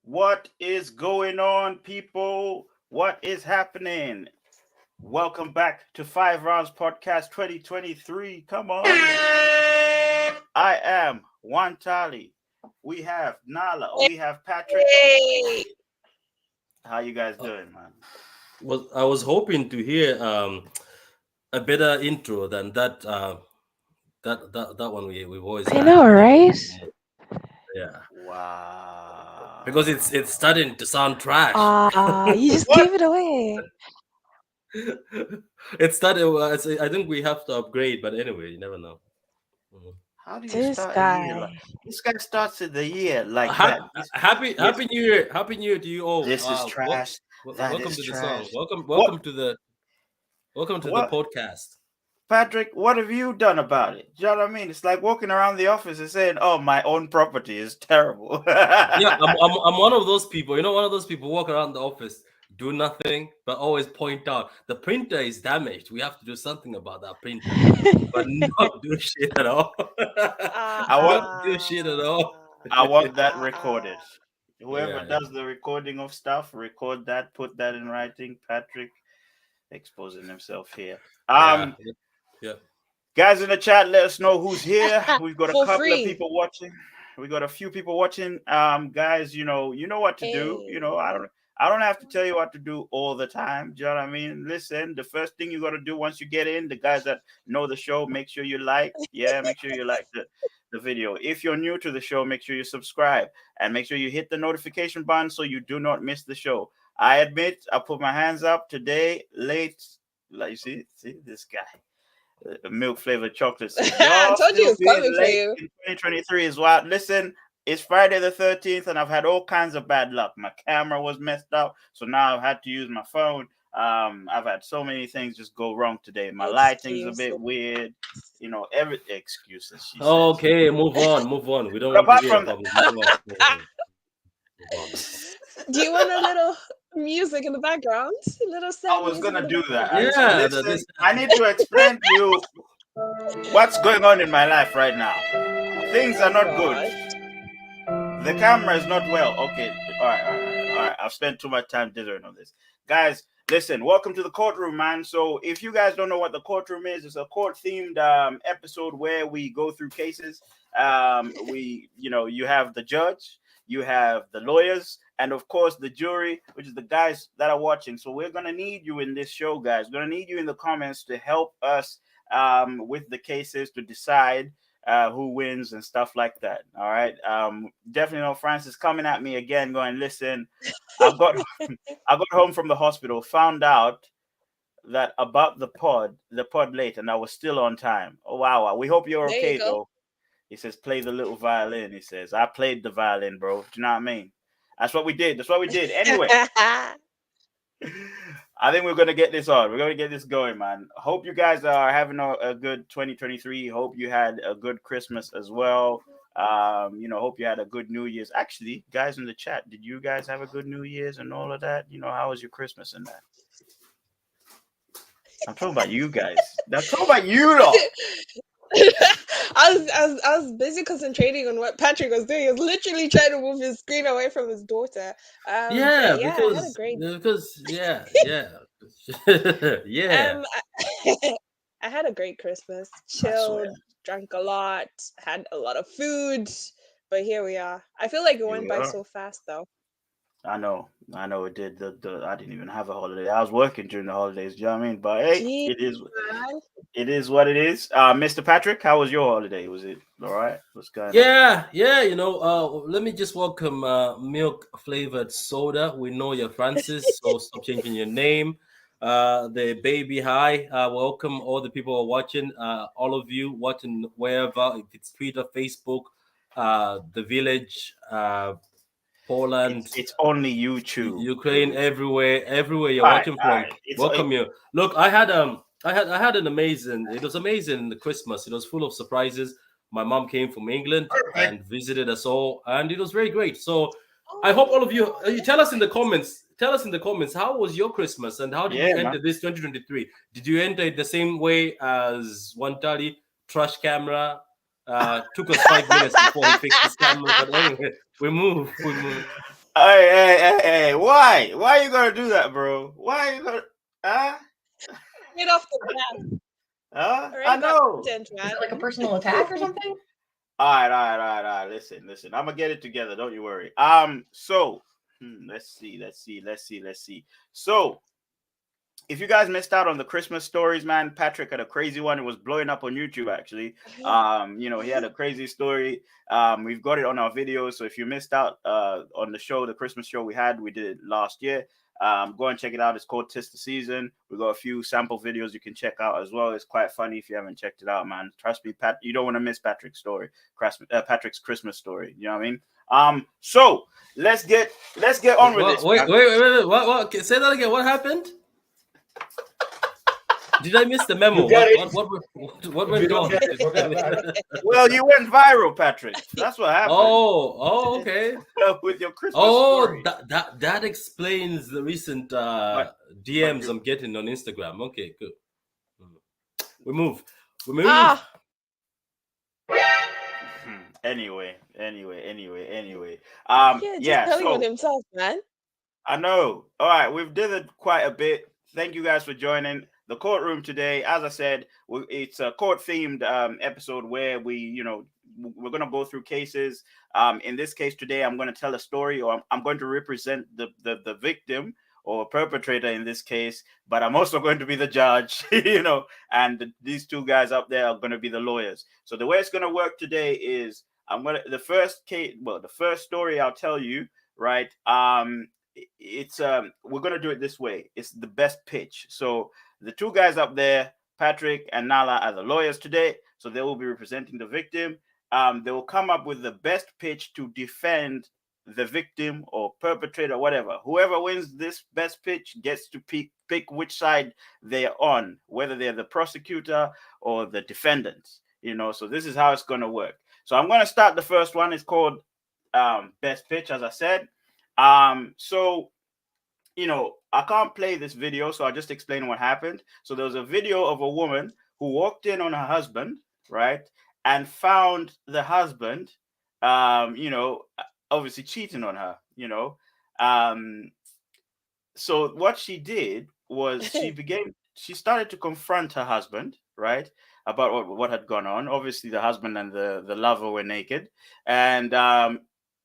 What is going on, people? What is happening? Welcome back to Five Rounds Podcast 2023. Come on. I am Wantali. We have Nala. We have Patrick. Hey. How you guys Uh, doing, man? I was hoping to hear a better intro than that one we've always I had. know, right? Yeah, because Wow. it's starting to sound trash. Ah, you just What? gave it away. It started. I think we have to upgrade, but anyway, you never know. Mhm. How do you This start a year like guy. this? Guy starts the year like that. Happy Happy This, Happy New Year! Happy New Year to you all. this is trash. That Welcome is to the song. trash. Welcome What? welcome to the What? podcast. Patrick, what have you done about it? Do you know what I mean? It's like walking around the office and saying, "Oh, my own property is terrible." Yeah, I'm one of those people. One of those people walk around the office, do nothing, but always point out the printer is damaged. We have to do something about that printer, but not do shit at all. Ah, I want, Not do shit at all. I want that ah, recorded. ah. Whoever Yeah, does the recording of stuff, record that, put that in writing. Patrick exposing himself here. yeah, yeah. Guys in the chat, let us know who's here. We've got a For couple of free. people watching. We got a few people watching. Guys, you know what to do. Hey. I don't have to tell you what to do all the time. Do you know what I mean? Listen, the first thing you got to do once you get in, the guys that know the show, make sure you like. Yeah, make sure you like the video. If you're new to the show, make sure you subscribe and make sure you hit the notification button so you do not miss the show. I admit, I put my hands up today late. Like you see this guy, milk flavored chocolate. Says, I y'all told you still it's being coming for late you. in 2023 is wild. Listen, it's Friday the 13th, and I've had all kinds of bad luck. My camera was messed up, so now I've had to use my phone. I've had so many things just go wrong today. My lighting's a Excuses. bit weird. Every excuses, she says. Okay, move on, move on. We don't But want to apart hear from about it. Move on, move on, move on. Do you want a little music in the background? A little I sad was music in gonna the do that. background? Yeah, Listen, I need to explain to you what's going on in my life right now. Things are Oh not good. gosh. The camera is not well. Okay, all right. I've spent too much time dithering on this, guys. Listen, welcome to the courtroom, man. So, if you guys don't know what the courtroom is, it's a court-themed episode where we go through cases. You have the judge, you have the lawyers, and of course the jury, which is the guys that are watching. So, we're gonna need you in this show, guys. We're gonna need you in the comments to help us with the cases to decide who wins and stuff like that. All right. Definitely know Francis coming at me again, going, listen, I got I got home from the hospital, found out that about the pod late, and I was still on time. Oh wow. We hope you're There you okay go. though. He says, play the little violin. He says, I played the violin, bro. Do you know what I mean? That's what we did. That's what we did. Anyway, I think we're gonna get this on. We're gonna get this going, man. Hope you guys are having a good 2023. Hope you had a good Christmas as well. Hope you had a good New Year's. Actually, guys in the chat, did you guys have a good New Year's and all of that? How was your Christmas and that? I'm talking about you guys. I'm talking about you lot. I was busy concentrating on what Patrick was doing. He was literally trying to move his screen away from his daughter. Yeah, But yeah, I had a great yeah, yeah. um I had a great Christmas. I swear. Chilled, drank a lot, had a lot of food. But here we are. I feel like it Here went we by are. so fast though. I know it did. I didn't even have a holiday. I was working during the holidays. Do you know what I mean? But hey, Gee, it is. man. It is what it is. Mr. Patrick, how was your holiday? Was it all right? What's going on? Yeah. Let me just welcome milk flavored soda. We know you're Francis, so stop changing your name. The baby, hi. Welcome all the people who are watching. All of you watching wherever, if it's Twitter, Facebook, the village, Poland, It's only YouTube. Ukraine, everywhere you're All right, watching all from. right. Welcome you. Look, I had an amazing. It was amazing Christmas. It was full of surprises. My mom came from England perfect. and visited us all, and it was very great. So I hope all of you Oh, you tell us in the comments. Tell us in the comments how was your Christmas and how did Yeah, you enter man. this 2023? Did you enter it the same way as Wantali trash camera? Took us 5 minutes before he fixed his camera, but anyway, we move. Hey, why? Why you gonna do that, bro? Why you gonna? Huh? Right off the bat. I Already got know. content, Is man. it like a personal attack or something? All right. Listen. I'm gonna get it together. Don't you worry. So let's see. So if you guys missed out on the Christmas stories, man, Patrick had a crazy one. It was blowing up on YouTube actually. He had a crazy story. We've got it on our videos. So if you missed out on the show, the Christmas show we did it last year. Go and check it out. It's called Tis the Season. We got a few sample videos you can check out as well. It's quite funny if you haven't checked it out, man. Trust me, Pat, you don't want to miss Patrick's story, Patrick's Christmas story. You know what I mean? So let's get on with this. Wait. What? Okay, say that again. What happened? Did I miss the memo? You got it. What went wrong? Well, you went viral, Patrick. That's what happened. Oh, okay. With your Christmas story. That explains the recent DMs I'm getting on Instagram. Okay, good. We move. Ah, Anyway. just telling on himself, man. I know. All right, we've did it quite a bit. Thank you guys for joining the courtroom today. As I said, it's a court-themed episode where we're going to go through cases. In this case today, I'm going to tell a story, or I'm going to represent the victim or perpetrator in this case, but I'm also going to be the judge, and these two guys up there are going to be the lawyers. So the way it's going to work today is the first story I'll tell you, right? It's we're gonna do it this way. It's the best pitch. So the two guys up there, Patrick and Nala, are the lawyers today. So they will be representing the victim. They will come up with the best pitch to defend the victim or perpetrator, whatever. Whoever wins this best pitch gets to pick which side they're on, whether they're the prosecutor or the defendant. So this is how it's gonna work. So I'm gonna start the first one. It's called best pitch, as I said. So I can't play this video, so I'll just explain what happened. So there was a video of a woman who walked in on her husband, right, and found the husband, obviously cheating on her, So what she did was she started to confront her husband, right, about what had gone on. Obviously, the husband and the lover were naked, and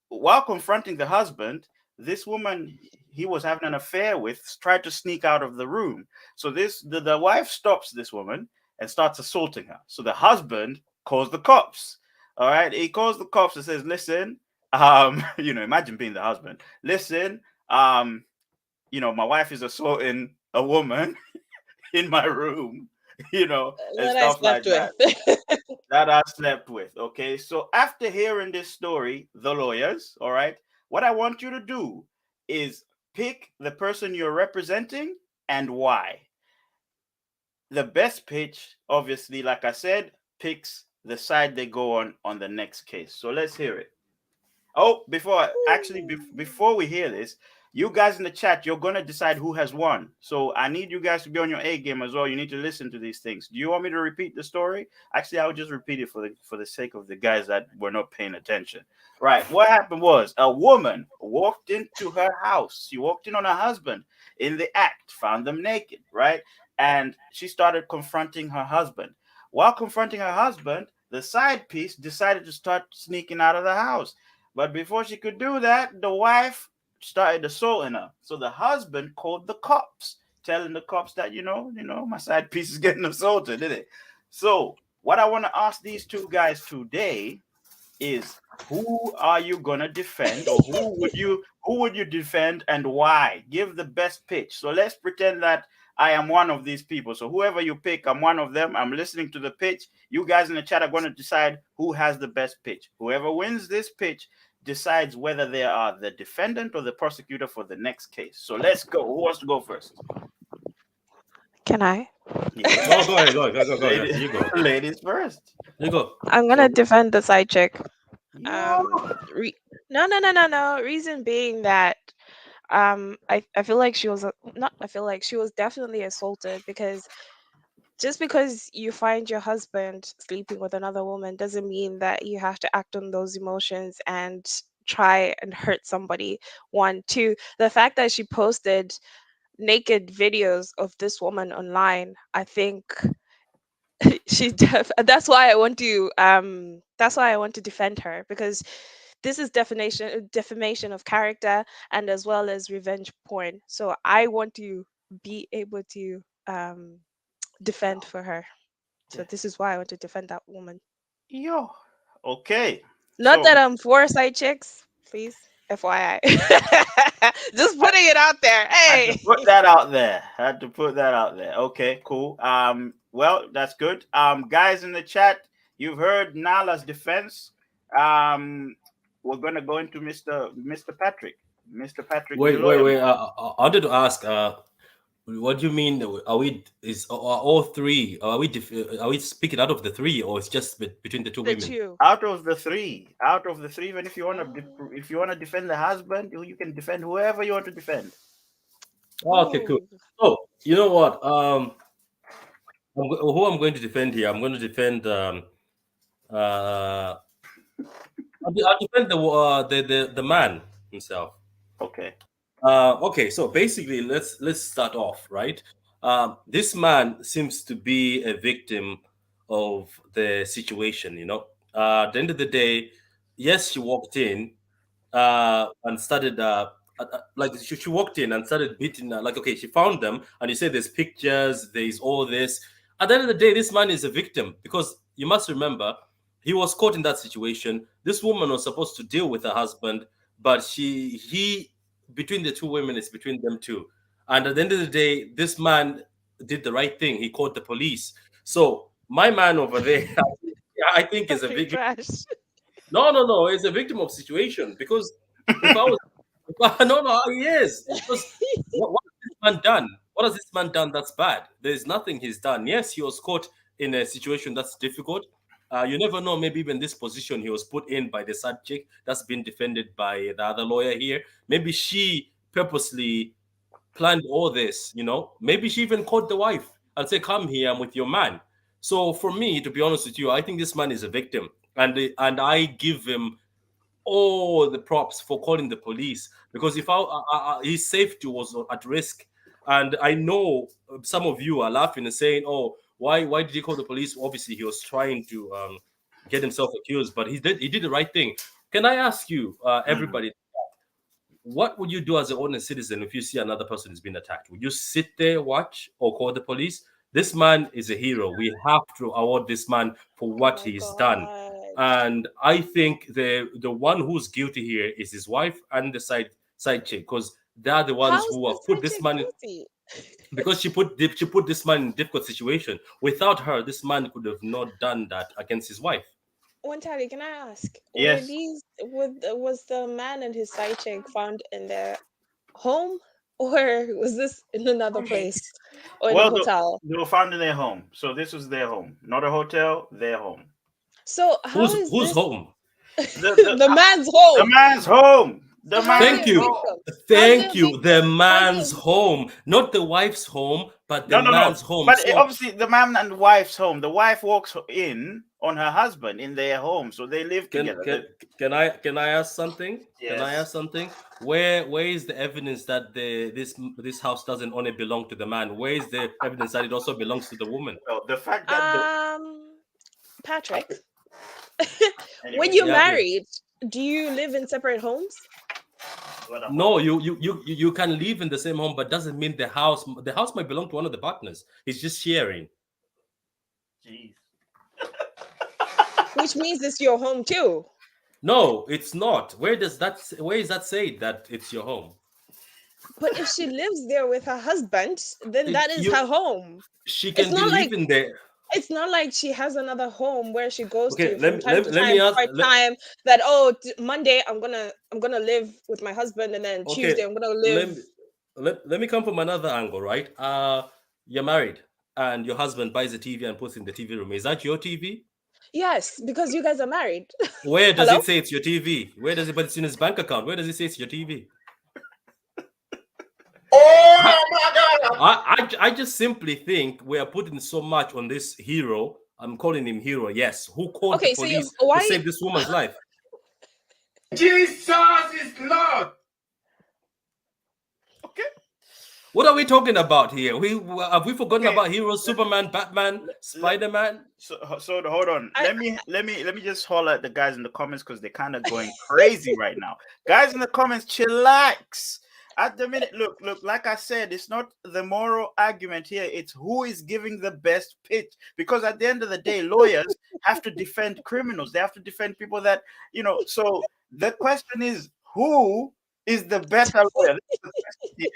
while confronting the husband, this woman he was having an affair with tried to sneak out of the room. So the wife stops this woman and starts assaulting her. So the husband calls the cops. All right, he calls the cops and says, "Listen, imagine being the husband. Listen, my wife is assaulting a woman in my room, and stuff like that." That I slept with. Okay. So after hearing this story, the lawyers, all right, what I want you to do is pick the person you're representing and why. The best pitch, obviously, like I said, picks the side they go on the next case. So let's hear it. Oh, before we hear this, you guys in the chat, you're gonna decide who has won. So I need you guys to be on your A game as well. You need to listen to these things. Do you want me to repeat the story? Actually, I'll just repeat it for the sake of the guys that were not paying attention. Right. What happened was a woman walked into her house. She walked in on her husband in the act, found them naked, right? And she started confronting her husband. While confronting her husband, the side piece decided to start sneaking out of the house. But before she could do that, the wife started assaulting her. So the husband called the cops, telling the cops that, my side piece is getting assaulted, did it? So what I want to ask these two guys today is, who are you gonna defend, or who would you defend and why? Give the best pitch. So let's pretend that I am one of these people. So whoever you pick, I'm one of them. I'm listening to the pitch. You guys in the chat are going to decide who has the best pitch. Whoever wins this pitch decides whether they are the defendant or the prosecutor for the next case. So let's go. Who wants to go first? Can I? Yeah. Go ahead. You go. Ladies first. You go. I'm gonna defend the side chick. No. No. Reason being that I feel like she was she was definitely assaulted, because just because you find your husband sleeping with another woman doesn't mean that you have to act on those emotions and try and hurt somebody. One, two, the fact that she posted naked videos of this woman online, I think that's why I want to defend her, because this is defamation of character, and as well as revenge porn. So I want to be able to defend for her. So Yeah. this is why I want to defend that woman. Yo. Okay. Not So that I'm for side chicks, please. FYI. Just putting it out there. had to Hey. put that out there. Had to put that out there. Okay, cool. Well, that's good. Guys in the chat, you've heard Nala's defense. We're gonna go into Mr. Patrick. Mr. Patrick, the lawyer. Wait. I wanted to ask. What do you mean? Are we are all three? Are we speaking out of the three, or it's just between the two The women? two. Out of the three, even if you wanna Oh. if you wanna defend the husband, you can defend whoever you want to defend. Oh, okay, cool. Ooh. Oh, you know what? Who I'm going to defend here? I'm going to defend. Uh, I'll defend the man himself. Okay. Okay, so basically, let's start off right. This man seems to be a victim of the situation. At the end of the day, yes, she walked in and started like she walked in and started beating like, okay, she found them, and you say there's pictures, there's all this. At the end of the day, this man is a victim, because you must remember he was caught in that situation. This woman was supposed to deal with her husband, but he between the two women, it's between them two. And at the end of the day, this man did the right thing. He called the police. So my man over there, I think is a Talking victim. trash. No. He's a victim of situation, because if I was, no, he is, because what has this man done? What has this man done that's bad? There's nothing he's done. Yes, he was caught in a situation that's difficult. You never know. Maybe even this position he was put in by the sad chick that's been defended by the other lawyer here. Maybe she purposely planned all this. Maybe she even called the wife and said, "Come here, I'm with your man." So for me, to be honest with you, I think this man is a victim, and I give him all the props for calling the police, because if his safety was at risk. And I know some of you are laughing and saying, "Oh, why did he call the police?" Obviously, he was trying to get himself accused, but he did the right thing. Can I ask you, everybody, what would you do as an honest citizen if you see another person is being attacked? Would you sit there, watch, or call the police? This man is a hero. We have to award this man for Oh what my he's done. god. And I think the one who's guilty here is his wife and the side chick, because they are the ones How is who the have put side this chick man in, guilty? because she put this man in a difficult situation. Without her, this man could have not done that against his wife. Wantali, can I ask, Yes. was the man and his side chick found in their home, or was this in another place or in a Well, hotel? they were found in their home, so this was their home, not a hotel. Their home. So how is Who's this home? the man's The home? man's home. The So how's he Thank man's a you. home. victim? How's he a Thank you. The victim? How's he a man's victim? home, not the wife's home, but the No. man's home. But So obviously, the man and wife's home. The wife walks in on her husband in their home, so they live can together. can can I ask something? Can I Yes. ask something? Where is the evidence that this house doesn't only belong to the man? Where is the evidence that it also belongs to the woman? Well, the fact that Patrick, when anyway, you're Yeah, dear. married, do you live in separate homes? what a No, home. you can live in the same home, but doesn't mean the house might belong to one of the partners. It's just sharing. Jeez. Which means it's your home too. No, it's not. Where is that say that it's your home? But if she lives there with her husband, then that is You her home. She It's can be not like living there. it's not like she has another home where she goes Okay, to from time to let me time, ask. part time. That Monday I'm gonna live with my husband, and then Okay, Tuesday I'm gonna let live. me let me come from another angle, right? You're married and your husband buys a TV and puts in the TV room. Is that your TV? Yes, because you guys are married. Where does Hello? it say it's your TV? Where does it? But it's in his bank account. Where does it say it's your TV? I, Oh my God! I just simply think we are putting so much on this hero. I'm calling him hero. Yes, who called the Okay, so your police to why save this woman's life? Jesus is Lord. Okay. What are we talking about here? Have we forgotten Okay. about heroes, Superman, Batman, Spider-Man? So hold on. Let me just holler at the guys in the comments because they're kind of going crazy right now. Guys in the comments, chillax. At the minute, look, like I said, it's not the moral argument here, it's who is giving the best pitch. Because at the end of the day, lawyers have to defend criminals, they have to defend people that, so the question is, who is the better lawyer? That's the question here.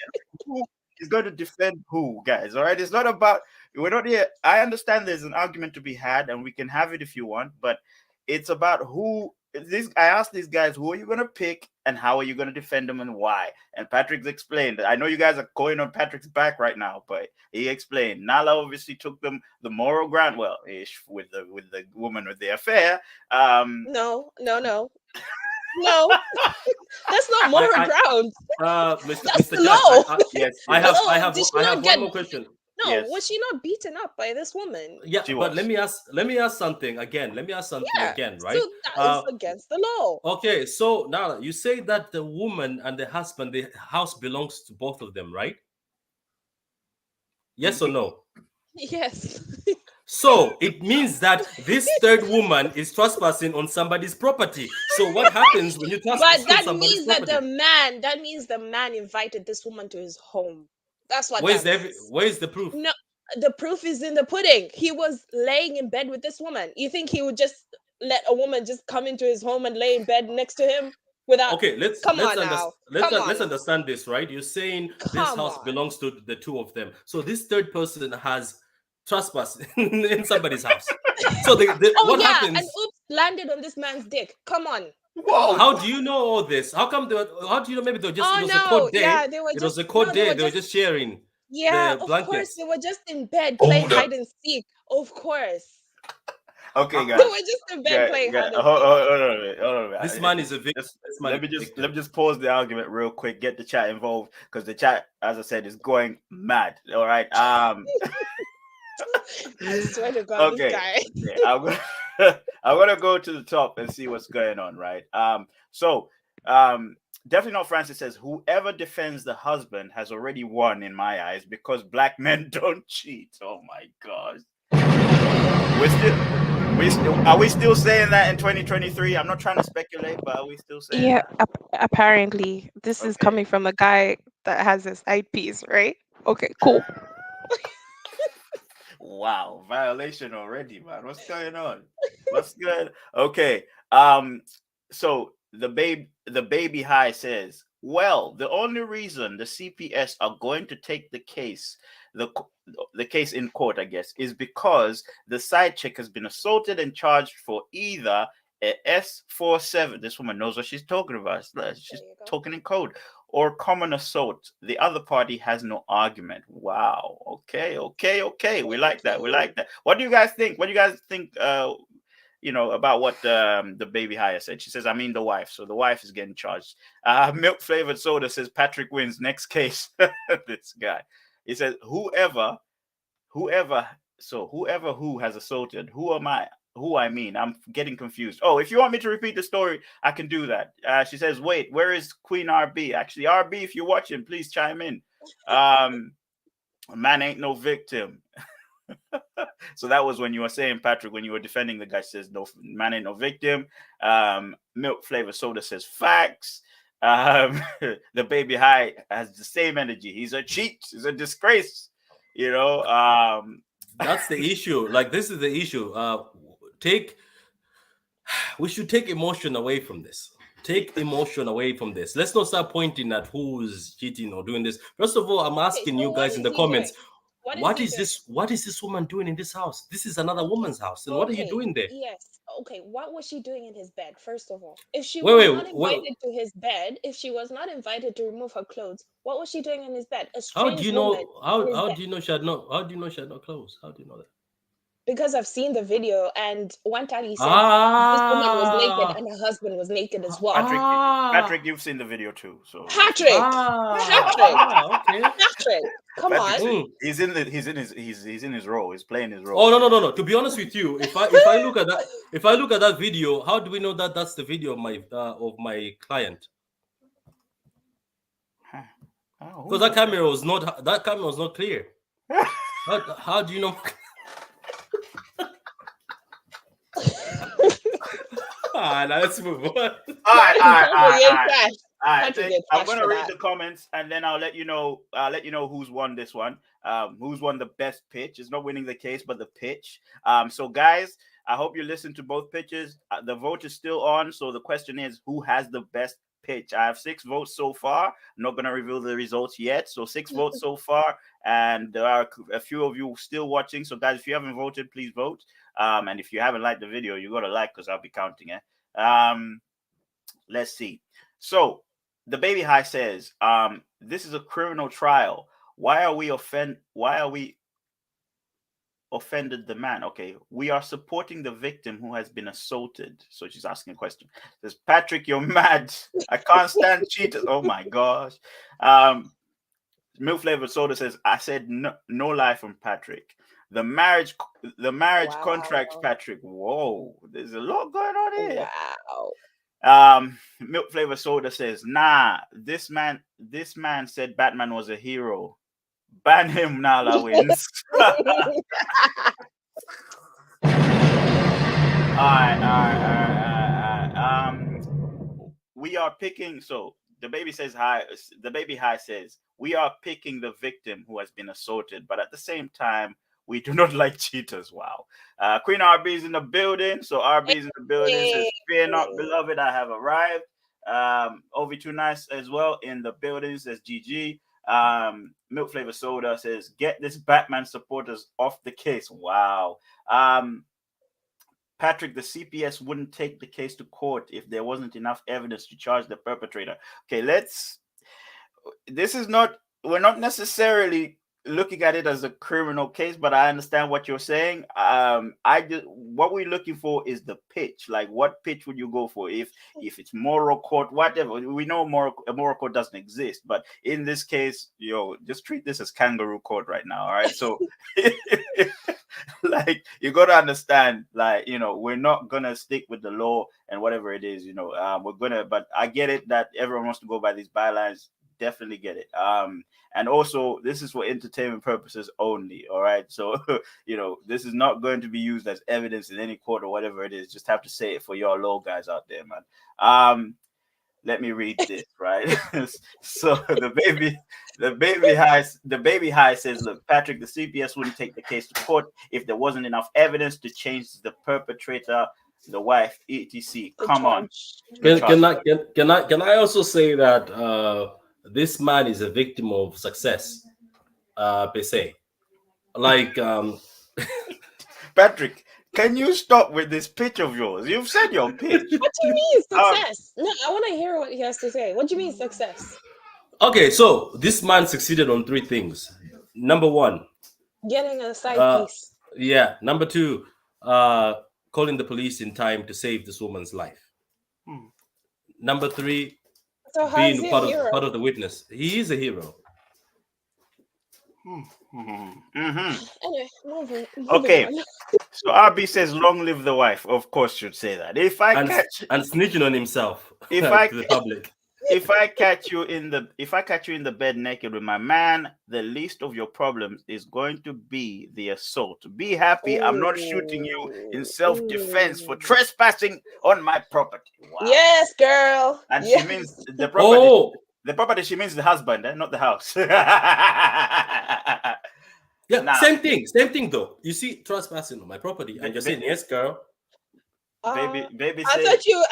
Who is going to defend who, guys? All right, it's not about, we're not here. I understand there's an argument to be had, and we can have it if you want, but it's about who. I asked these guys, who are you going to pick and how are you going to defend them and why? And Patrick's explained. I know you guys are going on Patrick's back right now, but he explained. Nala obviously took them the moral ground, well, ish, with the woman with the affair. No. That's not moral ground. Mr. That's Mr. the Judge, law. Yes. I have Did she I not have get one more question. No, Yes. was she not beaten up by this woman? Yeah, She but was. let me ask something again. Right? So that is against the law. Okay, so now you say that the woman and the husband, the house belongs to both of them, right? Yes or no? Yes. So it means that this third woman is trespassing on somebody's property. So what happens when you trespass But that on somebody's means that property? the man invited this woman to his home. That's what Where's that means. where's the proof? No, the proof is in the pudding. He was laying in bed with this woman. You think he would just let a woman just come into his home and lay in bed next to him without? Okay, let's understand this, right? You're saying this house belongs to the two of them. So this third person has trespassed in somebody's house. So what happens? And oops, landed on this man's dick. Come on. Whoa! How do you know all this? How come? How do you know? Maybe they were just. Oh, it was a cold day. Yeah, they were it just. was a cold day. They were just sharing. Yeah, the of blankets. course they were just in bed playing hide and seek. Of course. Okay, guys. They were just in bed playing hide and seek. Hold on a minute. This man is a victim. Let me just pause the argument real quick. Get the chat involved because the chat, as I said, is going mad. All right. I swear to God, this guy. I'm gonna go to the top and see what's going on. Right. Definitely not. Francis says whoever defends the husband has already won in my eyes because black men don't cheat. Oh my gosh. Are we still saying that in 2023? I'm not trying to speculate, but are we still saying that? Apparently this is coming from a guy that has his eyepiece, right? Okay, cool. Wow, violation already, man. What's going on? What's good? Okay. So the baby high says, well, the only reason the CPS are going to take the case in court, I guess, is because the side chick has been assaulted and charged for either a S17. This woman knows what she's talking about. She's talking in code. Or common assault. The other party has no argument. Wow. Okay. We like that. What do you guys think? About what the baby hire said? She says, I mean the wife. So the wife is getting charged. Milk flavored soda says Patrick wins. Next case. This guy. He says, whoever who has assaulted, I mean, I'm getting confused. Oh, if you want me to repeat the story, I can do that. She says, wait, where is Queen RB? Actually, RB, if you're watching, please chime in. Man ain't no victim. So that was when you were saying, Patrick, when you were defending the guy, says, no, man ain't no victim. Milk flavor soda says facts. The baby high has the same energy. He's a cheat. He's a disgrace. That's the issue. Like, this is the issue. We should take emotion away from this. Let's not start pointing at who's cheating or doing this. First of all, I'm asking you guys in the comments, what is this woman doing in this house? This is another woman's house. And what are you doing there? Yes. Okay. What was she doing in his bed, first of all? If she was not invited to his bed, if she was not invited to remove her clothes, what was she doing in his bed? How do you know she had no clothes? How do you know that? Because I've seen the video, and one time he said this woman was naked and her husband was naked as well. Patrick, you've seen the video too. So Patrick. Okay. Patrick. Come Patrick, on. he's in his role. He's playing his Oh role. no. To be honest with you, if I look at that video, how do we know that that's the video of my client? Oh, Because that camera was not clear. How do you know? Now let's move on. All right. Patrick get I'm trashed gonna for read that. the comments and then I'll let you know. Who's won this one. Who's won the best pitch? It's not winning the case, but the pitch. So guys, I hope you listen to both pitches. The vote is still on. So the question is, who has the best pitch? I have 6 votes so far. I'm not gonna reveal the results yet. So 6 votes so far, and there are a few of you still watching. So guys, if you haven't voted, please vote. And if you haven't liked the video, you gotta like because I'll be counting it. Let's see. So the baby high says, this is a criminal trial. Why are we offended the man? Okay, we are supporting the victim who has been assaulted. So she's asking a question. Says, Patrick, you're mad. I can't stand cheaters. Oh my gosh. Milk Flavored Soda says, I said no lie from Patrick. The marriage Wow. contracts, Patrick. Whoa, there's a lot going on here. Wow. Milk Flavor Soda says, nah, this man said Batman was a hero. Ban him, Nala wins. All right. We are picking. So the baby high says we are picking the victim who has been assaulted, but at the same time, we do not like cheaters. Wow. Queen RB is in the building. So RB is in the building. Says, fear not, beloved, I have arrived. OV2 Nice as well in the building. Says GG. Milk Flavor Soda says, get this Batman supporters off the case. Wow. Patrick, the CPS wouldn't take the case to court if there wasn't enough evidence to charge the perpetrator. Okay, we're not necessarily looking at it as a criminal case, but I understand what you're saying. What we're looking for is the pitch. Like, what pitch would you go for if it's moral court, whatever? We know moral court doesn't exist, but in this case, just treat this as kangaroo court right now. All right, so like, you got to understand, like, we're not gonna stick with the law and whatever it is. We're gonna, but I get it that everyone wants to go by these bylines. Definitely get it. And also, this is for entertainment purposes only. All right. So, this is not going to be used as evidence in any court or whatever it is. Just have to say it for your law guys out there, man. Let me read this, right? So the baby high says, look, Patrick, the CPS wouldn't take the case to court if there wasn't enough evidence to change the perpetrator, the wife, etc. Come on. Can I also say that this man is a victim of success, per se. Like, Patrick, can you stop with this pitch of yours? You've said your pitch. What do you mean success? No, I want to hear what he has to say. What do you mean success? Okay, so this man succeeded on 3 things. Number 1, getting a side piece. Yeah. Number 2, calling the police in time to save this woman's life. Number 3, So how being is he part a hero? of the witness. He is a hero. Anyway, moving Okay. on. So RB says, "Long live the wife." Of course, should say that. If I catch snitching on himself if to I the public. if I catch you in the bed naked with my man, the least of your problems is going to be the assault. Be happy. I'm not shooting you in self-defense for trespassing on my property. Wow. Yes, girl. And yes. she means the property. Oh, The property. She means the husband, not the house. yeah, Nah. same thing though. You see, trespassing on my property, and you're saying, yes, girl. Baby I said, thought you were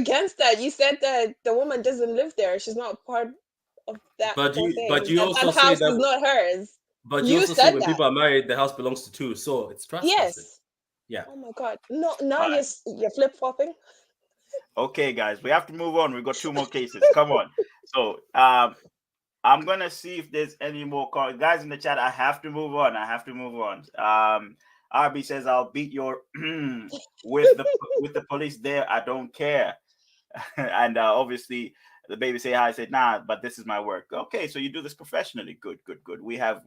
against that. You said that the woman doesn't live there. She's not part of that. But you that also say house that is not hers. But you also say when people are married, the house belongs to two, so it's trespassing. Yes. Yeah. Oh my God. No, now you're flip flopping. Okay, guys, we have to move on. We've got 2 more cases. Come on. So I'm gonna see if there's any more guys in the chat. I have to move on. RB says, I'll beat your with the police there. I don't care. And obviously The baby say hi. I said, nah, but this is my work. Okay, so you do this professionally. Good, good, good. We have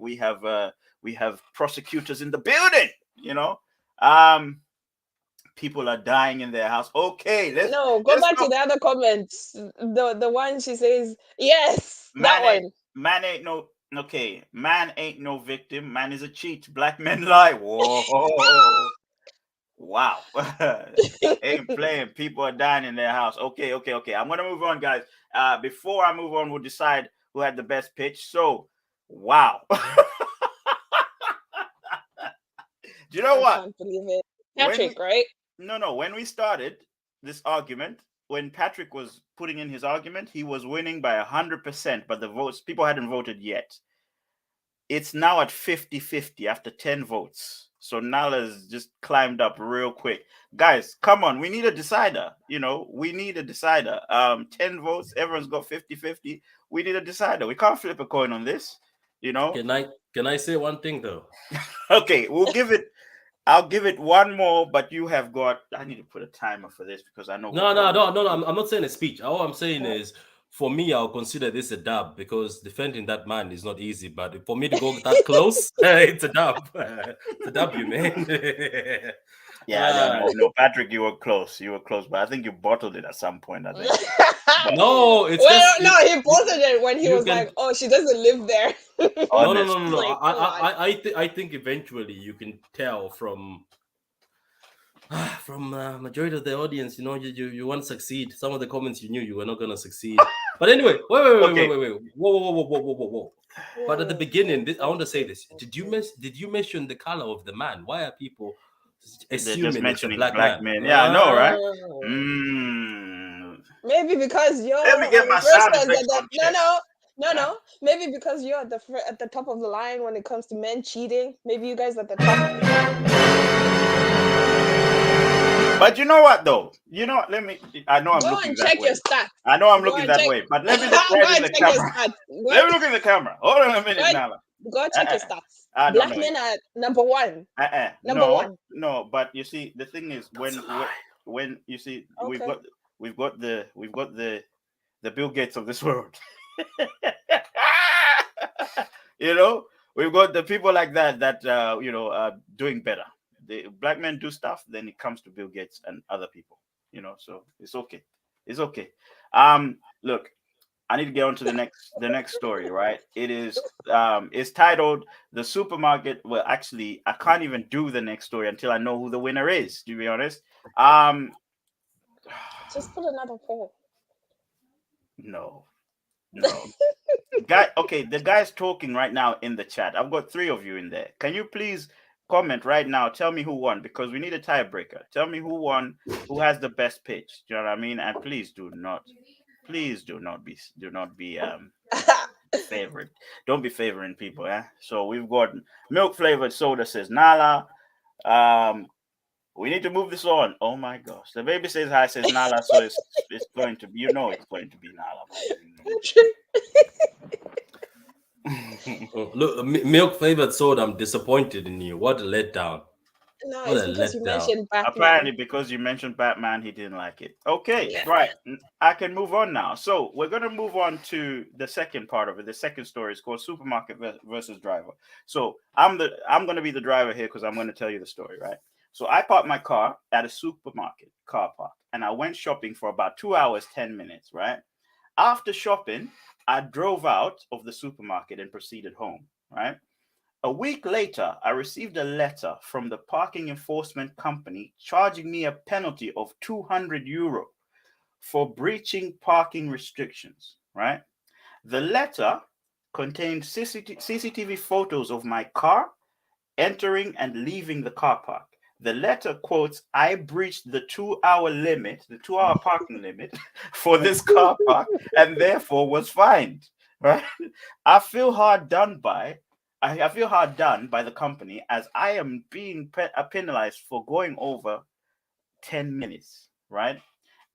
prosecutors in the building. You know, people are dying in their house. Okay, No, go let's back go. to the other comments. The one she says, yes, that Man ain't one. man ain't no okay. Man ain't no victim. Man is a cheat. Black men lie. Whoa. Wow. Ain't playing. People are dying in their house. Okay, okay, okay. I'm gonna move on, guys. Before I move on, we'll decide who had the best pitch. So, wow. Do you know I what? can't believe it. When Patrick, we right? no, when we started this argument, when Patrick was putting in his argument, he was winning by 100%, but the votes people hadn't voted yet. It's now at 50-50 after 10 votes. So Nala's just climbed up real quick. Guys, come on. We need a decider. We need a decider. 10 votes. Everyone's got 50-50. We need a decider. We can't flip a coin on this. Can I say one thing though? Okay, I'll give it one more, but you have got. I need to put a timer for this because I know. No. I'm not saying a speech. All I'm saying is, for me, I'll consider this a dub because defending that man is not easy. But for me to go that close, it's a dub. It's a W, man. Yeah, no, Patrick, you were close. You were close, but I think you bottled it at some point. I think. No, it's Well, just no, he posted it when he you was can. like, "Oh, she doesn't live there." Honestly. No. Like, come on. I think eventually you can tell from majority of the audience, you want to succeed. Some of the comments you knew you were not going to succeed. But anyway, Okay. wait. Whoa. But at the beginning, I want to say Whoa. this. Did you mention the color of the man? Why are people They're just assuming it's a mentioning black black man? men. Yeah, I know, right? Maybe because you're Let me get the my first sound ones effects at the on check. no. Maybe because you're at the top of the line when it comes to men cheating. Maybe you guys at the top. But you know what, though? I know I'm Go looking and that check your way. stats. I know I'm Go looking and that check. way. But let me look Go right in and the check your camera. stats. Let me look in the camera. Hold on a minute, Go Nala. Go check your stats. No, Black no. men are number one. Number No, one. no. But you see, the thing is, That's a lie. when you see, Okay. we've got the Bill Gates of this world. We've got the people like that are doing better. The black men do stuff, then it comes to Bill Gates and other people. So it's okay. It's okay. Look, I need to get on to the next story, right? It's titled "The Supermarket." Well, actually, I can't even do the next story until I know who the winner is, to be honest. Just put another poll. No. Okay, the guy's talking right now in the chat. I've got 3 of you in there. Can you please comment right now? Tell me who won, because we need a tiebreaker. Tell me who won, who has the best pitch. Do you know what I mean? And please do not be favorite. Don't be favoring people, eh? So we've got milk flavored soda, says Nala. We need to move this on. Oh my gosh. The baby says hi, says Nala, so it's going to be, it's going to be Nala. Look, milk flavored soda. I'm disappointed in you. What a letdown. No, What it's a because you letdown. mentioned Apparently, Batman. because you mentioned Batman, he didn't like it. Okay, Yeah. right. I can move on now. So we're going to move on to the second part of it. The second story is called Supermarket versus Driver. So I'm going to be the driver here because I'm going to tell you the story, right? So I parked my car at a supermarket car park, and I went shopping for about 2 hours, 10 minutes, right? After shopping, I drove out of the supermarket and proceeded home, right? A week later, I received a letter from the parking enforcement company charging me a penalty of €200 for breaching parking restrictions, right? The letter contained CCTV photos of my car entering and leaving the car park. The letter quotes, I breached the 2-hour limit, the 2-hour parking limit for this car park, and therefore was fined. Right? I feel hard done by. I feel hard done by the company as I am being penalized for going over 10 minutes, right?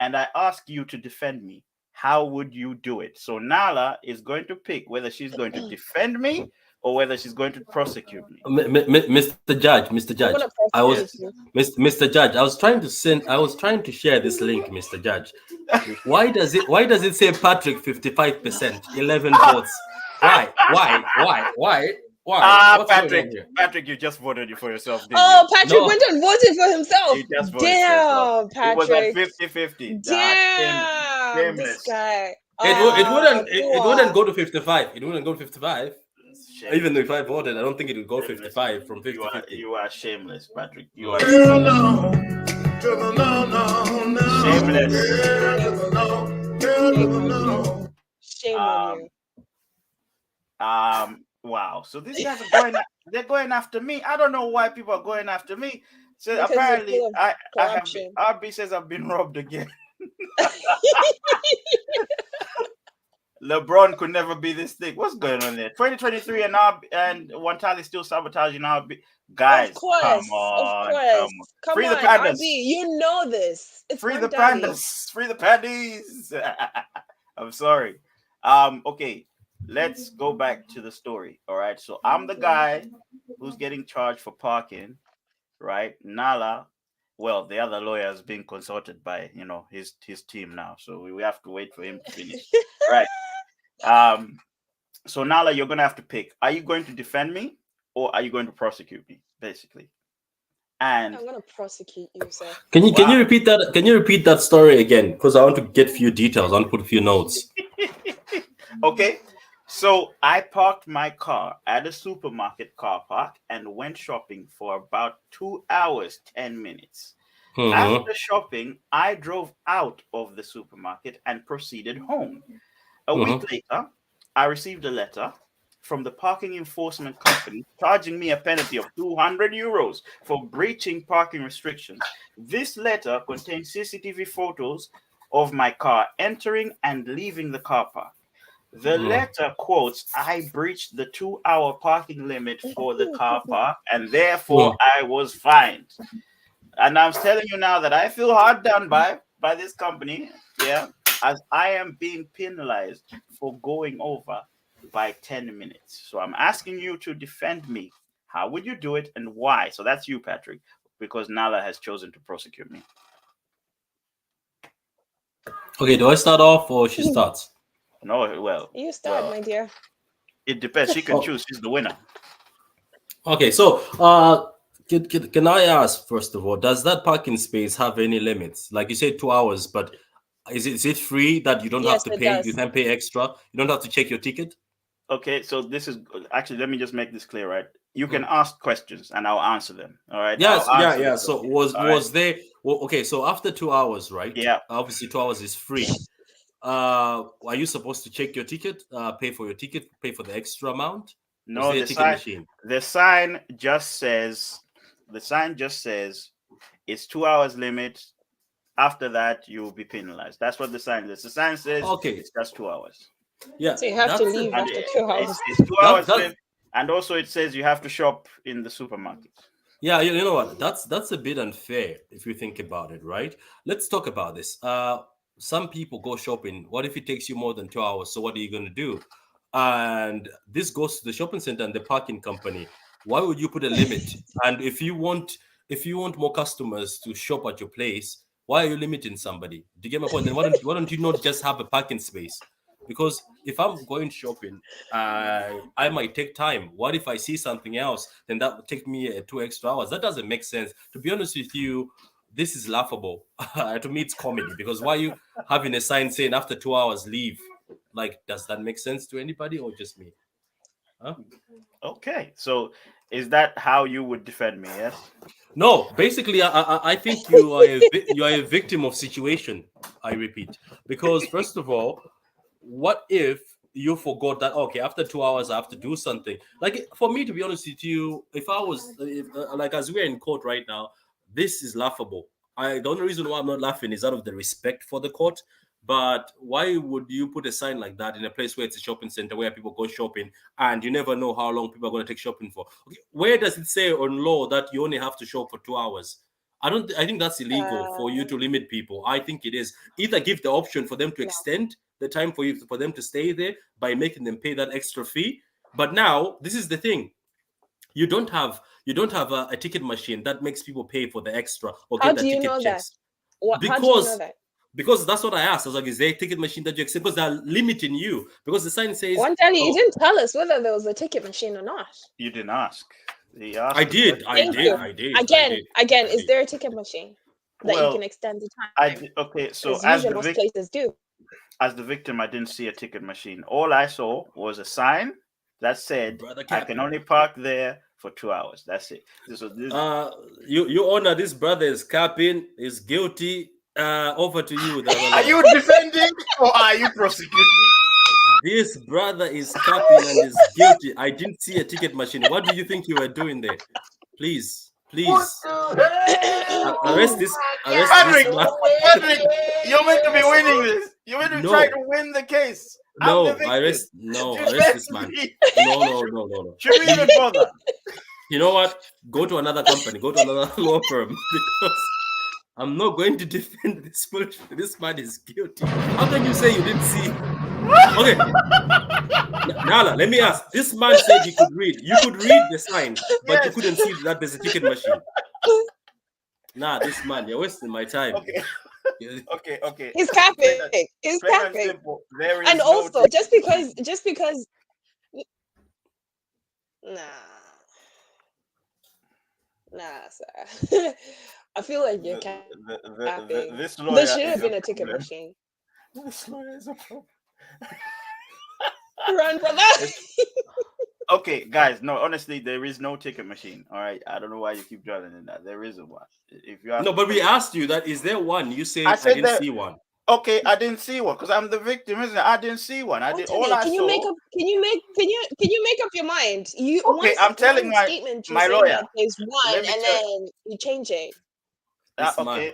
And I ask you to defend me. How would you do it? So Nala is going to pick whether she's going to defend me or whether she's going to prosecute me. Mr. Judge, Mr. I'm Judge, gonna I prosecute was you. Mr. Judge, I was trying to share this link, Mr. Judge. Why does it say Patrick 55%, 11 votes? Why? What's going on Patrick, here? Patrick, you just voted for yourself, didn't you? Oh, Patrick No, went and voted for himself. You just voted for yourself. Damn, It was at Patrick. 50-50. Damn, this Shameless. guy. it wouldn't Poor. go to 55. It wouldn't go to 55. Even Shameless. if I voted, I don't think it would go Shameless. 55 from You 50-50. are shameless, Patrick. You Mm. are shameless. Shame on you. Wow. So these guys are going. They're going after me. I don't know why people are going after me. So Because apparently, you're full of I have been. corruption. RB says I've been robbed again. LeBron could never be this thick. What's going on there? 2023 and Wantali still sabotaging RB. Guys, Of course, come on. Come Free the on, pandas. RB, you know this. It's Free my the daddy. pandas. Free the pandas. I'm sorry. Okay, let's go back to the story. All right. So I'm the guy who's getting charged for parking, right? Nala, well, the other lawyer is being consulted by his team now. So we have to wait for him to finish. Right. So Nala, you're gonna have to pick. Are you going to defend me or are you going to prosecute me, basically? And I'm gonna prosecute you, sir. Can you Wow. repeat that? Can you repeat that story again? Because I want to get few details. I want to put a few notes. Okay. So I parked my car at a supermarket car park and went shopping for about 2 hours, 10 minutes. Mhm. After shopping, I drove out of the supermarket and proceeded home. A week later, I received a letter from the parking enforcement company charging me a penalty of 200 euros for breaching parking restrictions. This letter contains CCTV photos of my car entering and leaving the car park. The letter quotes, I breached the 2-hour parking limit for the car park and therefore I was fined. And I'm telling you now that I feel hard done by this company, yeah, as I am being penalized for going over by 10 minutes. So I'm asking you to defend me. How would you do it and why? So that's you, Patrick, because Nala has chosen to prosecute me. Okay, do I start off or she starts? No, well, You start, well, my dear. it depends. She can choose. She's the winner. Okay, so can I ask first of all, does that parking space have any limits? Like you said, 2 hours, but is it free that you don't Yes, have to it pay? does. You can pay extra. You don't have to check your ticket. Okay, so this is actually, let me just make this clear, right? You can ask questions and I'll answer them. All right. Yes, I'll yeah, answer the yeah. So questions, all right? was there? Well, okay, so after 2 hours, right? Yeah. Obviously, 2 hours is free. Are you supposed to check your ticket? Pay for your ticket? Pay for the extra amount? No, Is there a ticket machine? the sign just says it's 2 hours limit. After that, you will be penalized. That's what the sign says. The sign says Okay. it's just 2 hours. Yeah, So you have to that's leave it. And after 2 hours. it's 2 hours That- limit. And also it says you have to shop in the supermarket. Yeah, you know what? That's a bit unfair if you think about it, right? Let's talk about this. Some people go shopping. What if it takes you more than 2 hours? So what are you gonna do? And this goes to the shopping center and the parking company. Why would you put a limit? And if you want more customers to shop at your place, why are you limiting somebody? Do you get my point? Then why don't you not just have a parking space? Because if I'm going shopping, I might take time. What if I see something else? Then that would take me 2 extra hours. That doesn't make sense. To be honest with you, this is laughable. To me, it's comedy because why are you having a sign saying after 2 hours leave? Like, does that make sense to anybody or just me? Huh? Okay, so is that how you would defend me? Yes. No, basically, I think you are you are a victim of situation. I repeat, because first of all, what if you forgot that okay, after 2 hours I have to do something? Like for me, to be honest with you, if I was like as we're in court right now, this is laughable. The only reason why I'm not laughing is out of the respect for the court. But why would you put a sign like that in a place where it's a shopping center where people go shopping and you never know how long people are going to take shopping for? Okay, where does it say on law that you only have to shop for 2 hours? I think that's illegal for you to limit people. I think it is. Either give the option for them to extend the time for them to stay there by making them pay that extra fee. But now this is the thing. You don't have a ticket machine that makes people pay for the extra or How get do the you ticket know that? checks. How do you know that? Because that's what I asked. I was like, is there a ticket machine that you accept? Because they're limiting you. Because the sign says, One tell you didn't tell us whether there was a ticket machine or not. You didn't ask. He asked I the did. question. I did. Again, is there a ticket machine that you Well, can extend the I time? did, okay. So As as usual, the most places do. as the victim, I didn't see a ticket machine. All I saw was a sign that said Brother I can Captain. only park there for 2 hours. That's it. This, You honor this brother is capping, is guilty. Over to you. are you defending or are you prosecuting? This brother is capping and is guilty. I didn't see a ticket machine. What do you think you were doing there? Please. Arrest this Patrick, man. Patrick, you're meant to be winning this. You're meant to be trying to win the case. I'm the victim. Arrest this man. Me. No. Should we even bother? You know what? Go to another company. Go to another law firm because I'm not going to defend this bullshit. This man is guilty. How can you say you didn't see? Okay. Nala, let me ask. This man said he could read. You could read the sign, but you couldn't see that there's a ticket machine. Nah, this man, you're wasting my time. Okay. Okay. He's capping. He's Plain and capping. simple. There is And no also, ticket. just because, nah, sir. I feel like you're capping. This lawyer There should have is been a a ticket problem. machine. This lawyer is a problem. Run for that. Okay, guys. No, honestly, there is no ticket machine. All right, I don't know why you keep dwelling in that. There isn't one. If you ask No, but we asked you that. Is there one? You say I I didn't that- see one. Okay, I didn't see one because I'm the victim, isn't it? I didn't see one. I did all I Can you saw. make up? Can you make up your mind? You Okay, I'm telling one statement. You my say lawyer. that there's one, Let me and tell- then you change it. This Okay. man.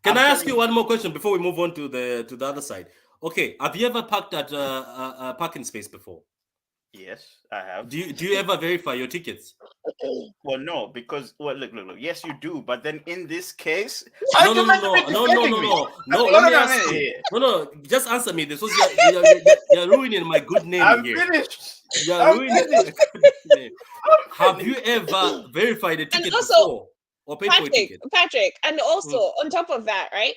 Can I'm I ask telling you one more question before we move on to the other side? Okay, have you ever parked at a parking space before? Yes, I have. Do you ever verify your tickets? Well, no, because look. Yes, you do. But then in this case, No. Let me ask you. No. Just answer me. This was you're ruining my good name I'm here. finished. You're ruining my good name. Have you ever verified a ticket before or paid for a ticket? Patrick, and also on top of that, right?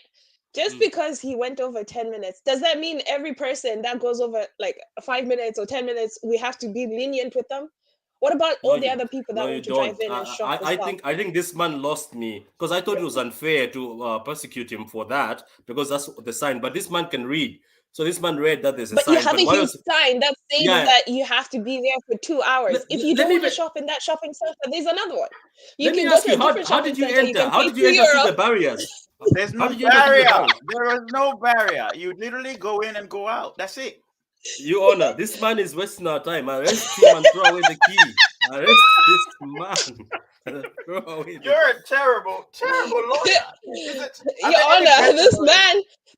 Just because he went over 10 minutes, does that mean every person that goes over like 5 minutes or 10 minutes, we have to be lenient with them? What about all the other people that want to drive in and shop as well? I think this man lost me because I thought it was unfair to persecute him for that because that's the sign. But this man can read, so this man read that there's a sign. But you have a huge sign that says that you have to be there for 2 hours. If you don't want to shop in that shopping center, there's another one. Let me ask you, how did you enter? How did you enter through the barriers? There's no barrier. There is no barrier. You literally go in and go out. That's it. Your Honor, this man is wasting our time. Arrest him and throw away the key. Arrest this man. Throw away the You're a terrible lawyer. Your Honor,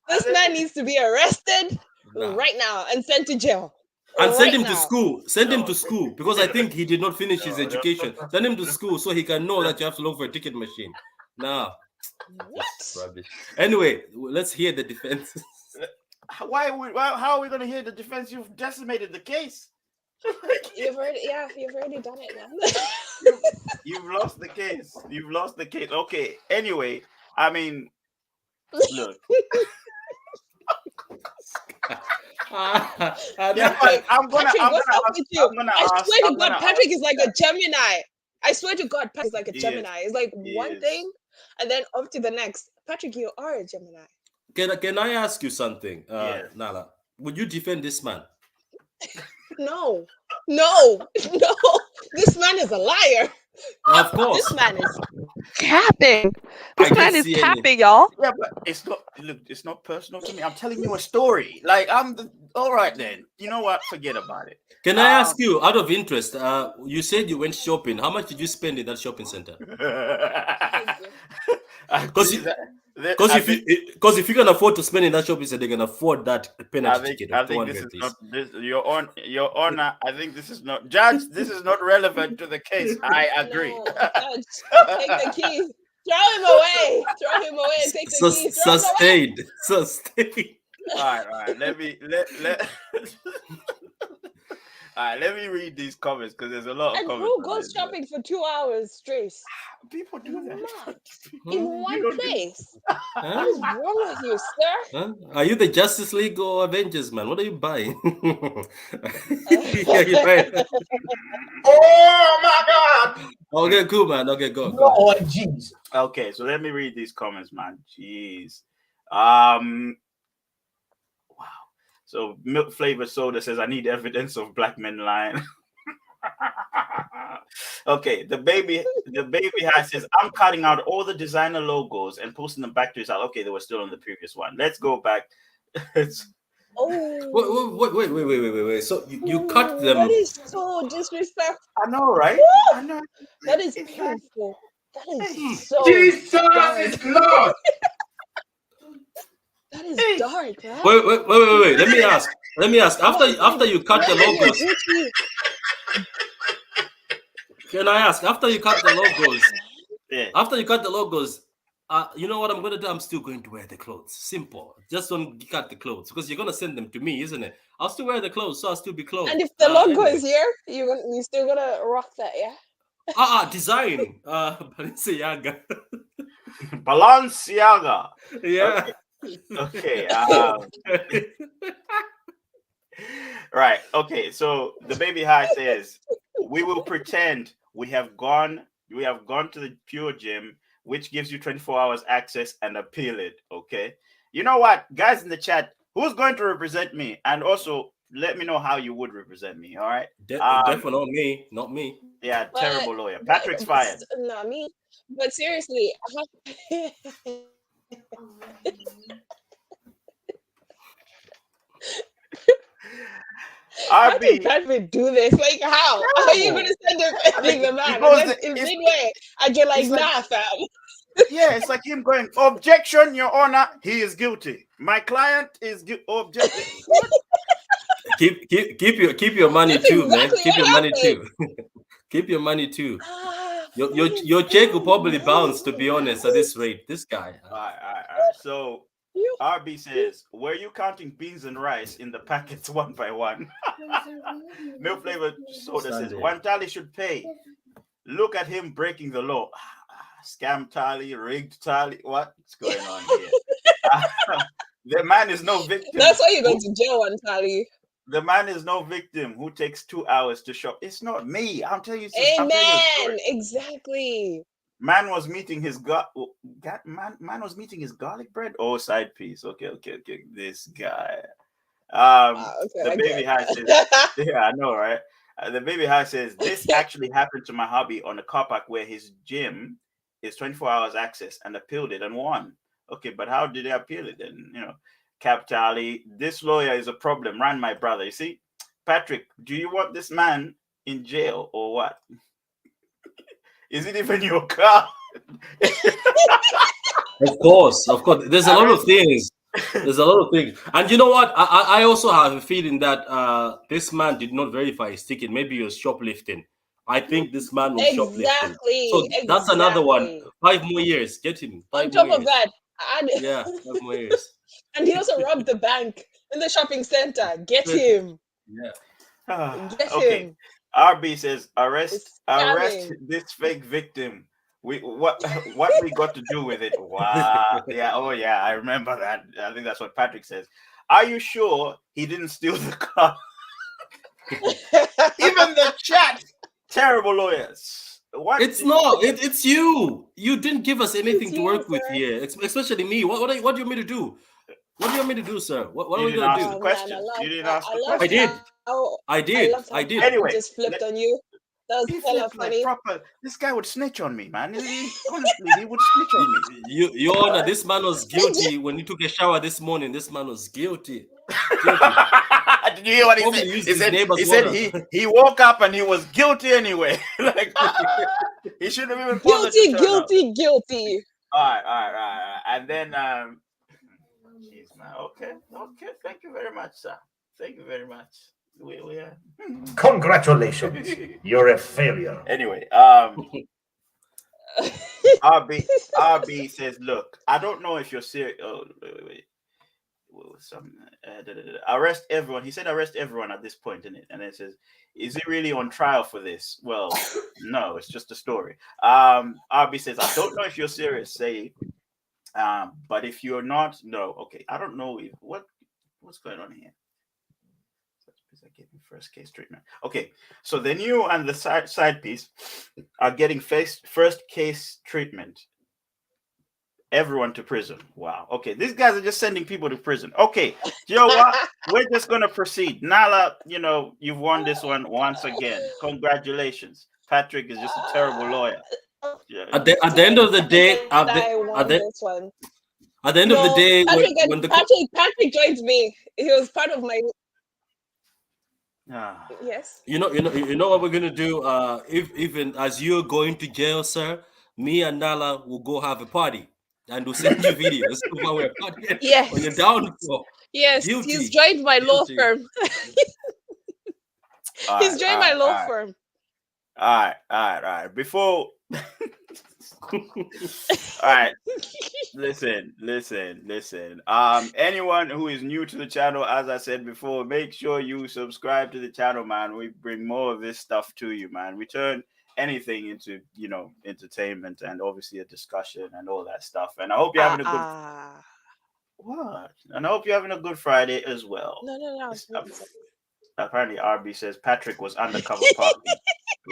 this man needs to be arrested right now and sent to jail. And send him to school. Send him to school because I think he did not finish his education. Send him to school so he can know that you have to look for a ticket machine. Now, what? Rubbish. Anyway, let's hear the defense. How are we going to hear the defense? You've decimated the case. You've already done it now. You've lost the case. You've lost the case. Okay. Anyway, I mean, look. I'm gonna I swear to God, Patrick is like a Gemini. I swear to God, Patrick is like a Gemini. It's like one thing and then up to the next. Patrick, you are a Gemini. Can I ask you something, Nala? Would you defend this man? No. This man is a liar. Of course. This man is capping. This man is capping, y'all. Yeah, but it's not. Look, it's not personal to me. I'm telling you a story. Like all right then. You know what? Forget about it. Can I ask you, out of interest? You said you went shopping. How much did you spend in that shopping center? Because if you can afford to spend in that shopping center, they can afford that penalty ticket of 200. This is not your honor. I think this is not judge. This is not relevant to the case. I agree. No, judge, take the keys. Throw him away. And take the keys. Sustained. All right. Let All right, let me read these comments because there's a lot of And comments who on goes this. shopping for 2 hours straight? People do You that. mad? In Hmm? one You don't do. place? Huh? What is wrong with you, sir? Huh? Are you the Justice League or Avengers, man? What are you buying? Oh my God! Okay, cool, man. Okay, go. Lord Jesus. Okay, so let me read these comments, man. Jeez. Wow. So milk flavored soda says I need evidence of black men lying. Okay, the baby high says I'm cutting out all the designer logos and posting them back to his house. Okay, they were still on the previous one. Let's go back. Wait. So you cut That them. is so disrespectful. I know, right? Woo! I know. That is It's like, painful. That is hey, so Jesus dark. is Lord. That is hey, dark, man. Wait. Let me ask. Black After men, you cut the black men are logos, guilty. can I ask? After you cut the logos, yeah. you know what I'm gonna do? I'm still going to wear the clothes. Simple. Just don't cut the clothes because you're gonna send them to me, isn't it? I'll still wear the clothes, so I'll still be clothed. And if the logo Anyway. is here, you still gonna rock that, yeah? Design. Balenciaga. Balenciaga. Yeah. Okay. Right. Okay. So the baby high says we will pretend we have gone to the pure gym, which gives you 24 hours access, and appeal it. Okay. You know what, guys in the chat, who's going to represent me? And also let me know how you would represent me. All right. Definitely not me. Yeah, But terrible lawyer. Patrick's fired. not me. But seriously, how did RB. Patrick do this? Like, how? How are you gonna send defending the man? And then in midway, and you're like, like, nah, fam. yeah, it's like him going, objection, Your Honor, he is guilty. My client is objecting. What? Keep your money That's too, man. exactly Keep what your money happened. too. Keep your money too. That is Your check will so probably bounce, to be honest, at this nice. rate. This guy. All right. So You- RB says, were you counting beans and rice in the packets one by one? Milk flavored soda says, Sunday. one tally should pay. Look at him breaking the law. Scam tally, rigged tally. What's going on here? The man is no victim. That's why you're going to jail one tally. The man is no victim who takes 2 hours to shop. It's not me. I'll tell you. Amen. Exactly. Man was meeting his man was meeting his garlic bread. Oh, side piece. Okay. This guy. Okay, The baby high says, yeah, I know, right? The baby high says this actually happened to my hubby on a car park where his gym is 24 hours access, and appealed it and won. Okay, but how did they appeal it then? Cap tally. This lawyer is a problem. Ran my brother. You see, Patrick, do you want this man in jail or what? Is it even your car? Of course. There's a lot of things. And you know what? I also have a feeling that this man did not verify his ticket. Maybe he was shoplifting. I think this man was shoplifting. So that's another one. 5 more years. Get him. On 5 more top of years. that, Yeah, 5 more years. and he also robbed the bank in the shopping center. Get him. Yeah. Get Okay. him. RB says arrest It's scamming. this fake victim. What we got to do with it? Wow. Yeah. Oh yeah. I remember that. I think that's what Patrick says. Are you sure he didn't steal the car? Even the chat. Terrible lawyers. What? It's not. It's you. You didn't give us anything It's to you, work with sir. here, especially me. What do you want me to do? What do you want me to do, sir? What are You we didn't gonna ask do? the question. You didn't ask the loved question. I did. loved how Patrick Anyway, just flipped on you. That was He hella flipped like funny. proper. This guy would snitch on me, man. Honestly, he would snitch on me. Your Honor, this man was guilty when he took a shower this morning. This man was guilty. Did you hear what he Probably said? used He his said neighbor's he said water. he woke up and he was guilty anyway. Like he shouldn't have even bothered to turn up. Guilty. All right. And then jeez, man. Okay. Thank you very much, sir. Thank you very much. We are. Congratulations. You're a failure. Anyway, RB says, look, I don't know if you're serious. Oh, wait. some arrest everyone. He said arrest everyone at this point in it, and then it says, "Is he really on trial for this?" Well, no, it's just a story. RB says, "I don't know if you're serious, say, but if you're not, no, okay. I don't know if what's going on here. I gave me first case treatment. Okay, so then you and the side piece are getting first case treatment. Everyone to prison. Wow. Okay, these guys are just sending people to prison. Okay, you know what? We're just gonna proceed. Nala, you've won this one once again. Congratulations. Patrick is just a terrible lawyer. Yeah. At the end of the day, I won this one. at the end of the No, day, Patrick joined me. He was part of my. Yes. you know what we're gonna do. If even as you're going to jail, sir, me and Nala will go have a party, and we'll send you videos while we're partying Yes. on your downfall. Yes, Guilty. he's joined my law firm. He's joined my law firm. All right. Before, all right. Listen. Anyone who is new to the channel, as I said before, make sure you subscribe to the channel, man. We bring more of this stuff to you, man. We turn anything into, entertainment and obviously a discussion and all that stuff. And I hope you're having a good what? And I hope you're having a good Friday as well. No. Apparently, RB says Patrick was undercover party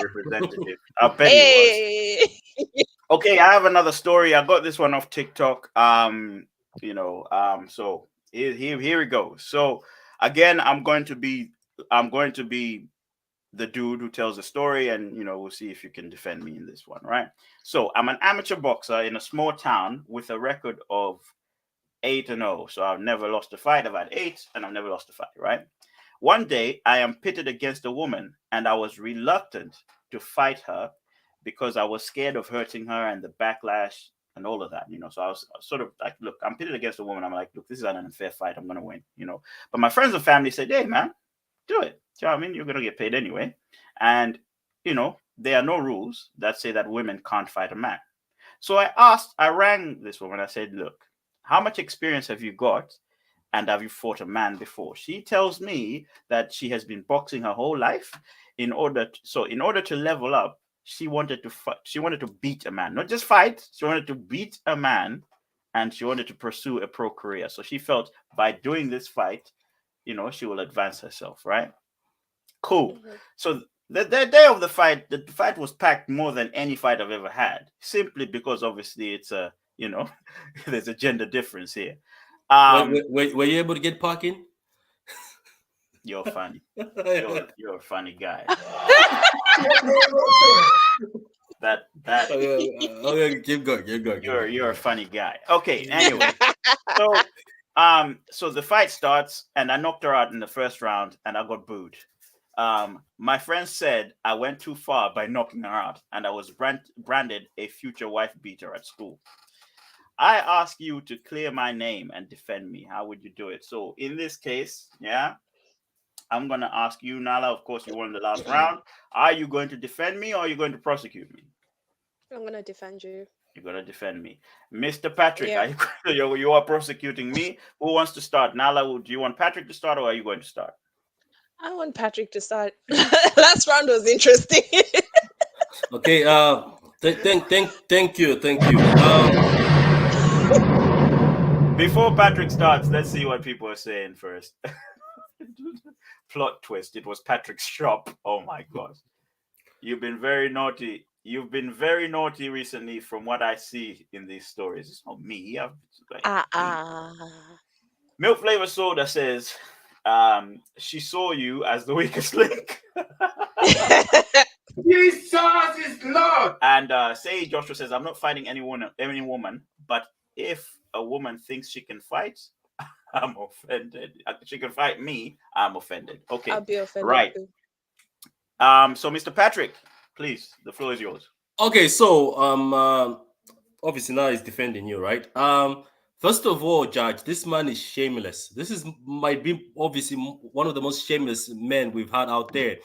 representative. I bet he was. Okay, I have another story. I got this one off TikTok. So here it goes. So again, I'm going to be the dude who tells the story, and we'll see if you can defend me in this one, right? So I'm an amateur boxer in a small town with a record of 8-0. So I've never lost a fight. I've had 8, and I've never lost a fight, right? One day, I am pitted against a woman, and I was reluctant to fight her because I was scared of hurting her and the backlash and all of that, So I was sort of like, look, I'm pitted against a woman. I'm like, look, this is an unfair fight. I'm going to win, But my friends and family said, hey, man, do it. You know what I mean? You're going to get paid anyway. And, there are no rules that say that women can't fight a man. So I rang this woman. I said, look, how much experience have you got? And have you fought a man before? She tells me that she has been boxing her whole life. In order to level up, she wanted to fight. She wanted to beat a man, not just fight. She wanted to beat a man, and she wanted to pursue a pro career. So she felt by doing this fight, she will advance herself. Right? Cool. Mm-hmm. So the day of the fight was packed more than any fight I've ever had. Simply because obviously it's a there's a gender difference here. Were you able to get parking? You're funny. You're a funny guy. Okay, keep going. You're a funny guy. Okay, anyway. So the fight starts, and I knocked her out in the first round, and I got booed. My friends said I went too far by knocking her out, and I was branded a future wife beater at school. I ask you to clear my name and defend me. How would you do it? So in this case, I'm going to ask you, Nala. Of course, you won the last round. Are you going to defend me or are you going to prosecute me? I'm going to defend you. You're going to defend me. Mr. Patrick, you are prosecuting me. Who wants to start? Nala, do you want Patrick to start or are you going to start? I want Patrick to start. Last round was interesting. Okay. Thank you. Before Patrick starts, let's see what people are saying first. Plot twist. It was Patrick's shop. Oh my gosh. You've been very naughty. You've been very naughty recently from what I see in these stories. It's not me. Milk Flavor Soda says she saw you as the weakest link. Jesus is Lord. And Say Joshua says, I'm not fighting any woman, but if a woman thinks she can fight, I'm offended. She can fight me, I'm offended. Okay. I'll be offended. Right. Too. So Mr. Patrick, please, the floor is yours. Okay, so obviously now he's defending you, right? First of all, Judge, this man is shameless. This might be obviously one of the most shameless men we've had out there.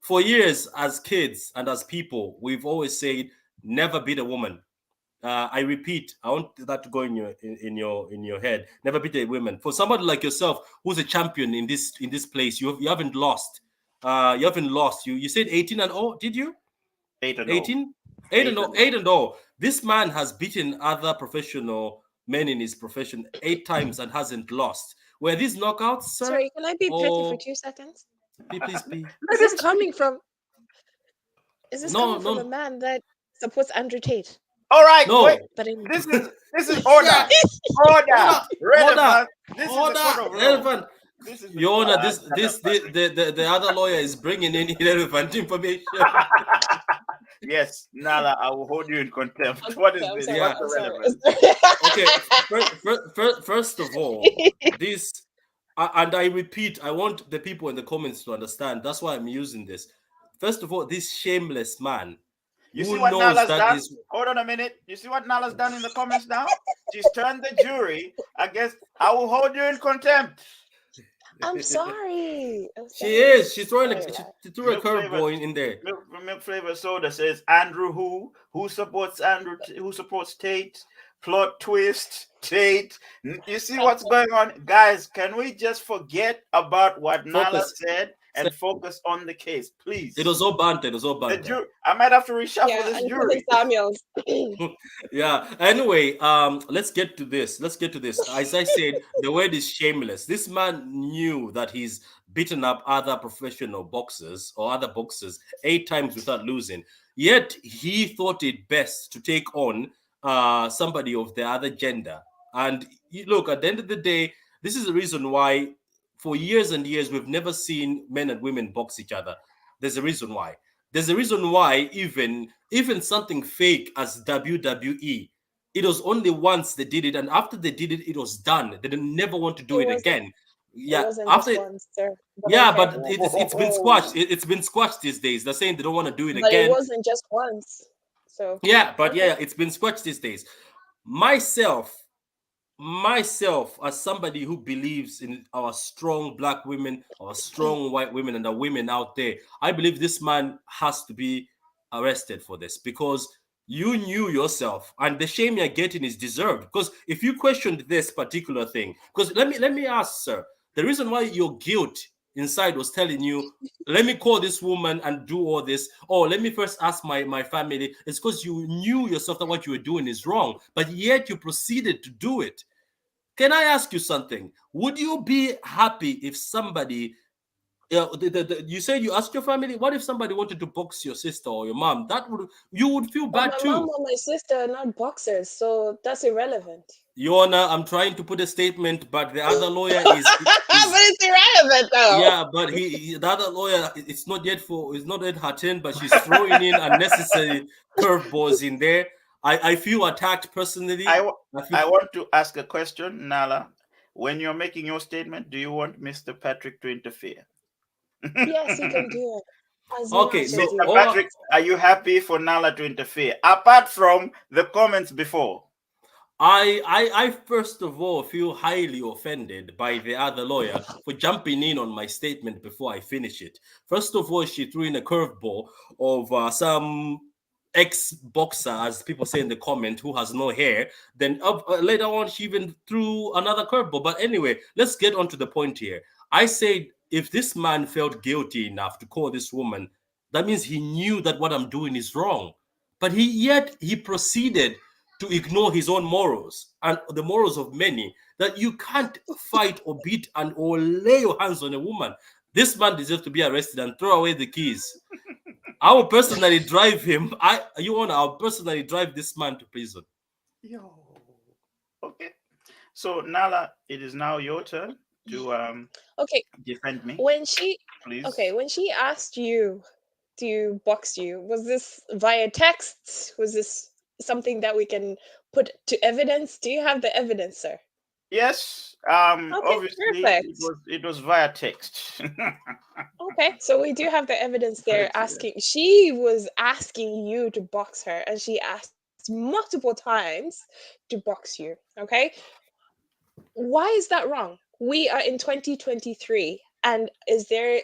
For years, as kids and as people, we've always said, never beat a woman. I repeat, I want that to go in your head. Never beat a woman. For somebody like yourself, who's a champion in this place, you haven't lost. You haven't lost. You said 18 and oh, did you? 8-0. 18? 8 and 0. 8-0. 8 and 0. This man has beaten other professional men in his profession 8 times and hasn't lost. Were these knockouts, sir? Sorry, can I be petty for Or 2 seconds? please be. Is this coming from? Is this No, coming from a no, man that supports Andrew Tate? All right, no. wait. But anyway. This is order. Yeah. Order. Relevant. Order. This is a court of Order. law. Relevant. This is Your Honor, the other lawyer is bringing in irrelevant information. Yes, Nala, I will hold you in contempt. What is Okay, I'm this? sorry, Yeah. What's I'm the sorry. relevance? Okay, first of all, this, and I repeat, I want the people in the comments to understand. That's why I'm using this. First of all, this shameless man You see who what knows Nala's that done? is. Hold on a minute. You see what Nala's done in the comments now? She's turned the jury against, I will hold you in contempt. I'm sorry. She is. She's throwing Sorry, she threw a Milk Flavor- curveball in there. Milk Flavor Soda says Andrew who supports who supports Tate, plot twist, Tate. You see what's going on? Guys, can we just forget about what Nala Focus. said and focus on the case, please? It was all banter. It was all The banter. I might have to reshuffle Yeah, this and jury. Samuels. Yeah. Anyway, let's get to this. As I said, the word is shameless. This man knew that he's beaten up other professional boxers or other boxers 8 times without losing. Yet he thought it best to take on somebody of the other gender. And look, at the end of the day, this is the reason why for years and years we've never seen men and women box each other. There's a reason why. There's a reason why even something fake as WWE, it was only once they did it, and after they did it, it was done. They didn't never want to do It it wasn't. again. It Yeah, wasn't after just once, sir. But yeah, okay. but it's been squashed. It's been squashed these days. They're saying they don't want to do it But it again. wasn't just once. So Yeah, but okay. yeah, it's been squashed these days. Myself, as somebody who believes in our strong black women, our strong white women, and the women out there, I believe this man has to be arrested for this because you knew yourself, and the shame you're getting is deserved. Because if you questioned this particular thing, because let me ask, sir, the reason why your guilt inside was telling you, let me call this woman and do all this, or let me first ask my family, it's because you knew yourself that what you were doing is wrong, but yet you proceeded to do it. Can I ask you something? Would you be happy if somebody, you said you asked your family, what if somebody wanted to box your sister or your mom? You would feel But bad my too. mom or my sister are not boxers, so that's irrelevant. Your Honor, I'm trying to put a statement, but the other lawyer But it's irrelevant though. yeah, but the other lawyer, it's not yet her turn, but she's throwing in unnecessary curveballs in there. I feel attacked personally. I want to ask a question, Nala. When you're making your statement, do you want Mr. Patrick to interfere? Yes, he can do it. As Okay, much so as he Mr. Patrick, are you happy for Nala to interfere? Apart from the comments before. I first of all feel highly offended by the other lawyer for jumping in on my statement before I finish it. First of all, she threw in a curveball of some ex-boxer, as people say in the comment, who has no hair. Then later on, she even threw another curveball. But anyway, let's get on to the point here. I said, if this man felt guilty enough to call this woman, that means he knew that what I'm doing is wrong. But yet he proceeded to ignore his own morals and the morals of many, that you can't fight or beat or lay your hands on a woman. This man deserves to be arrested and throw away the keys. I will personally drive him. I'll personally drive this man to prison. Yo. Okay. So Nala, it is now your turn to okay. defend me. When she Please. okay, when she asked you to box you, was this via text? Was this something that we can put to evidence? Do you have the evidence, sir? Yes. Okay, Obviously perfect. it was via text. Okay, so we do have the evidence there. Right, yeah. She was asking you to box her, and she asked multiple times to box you. Okay, why is that wrong? We are in 2023. And is there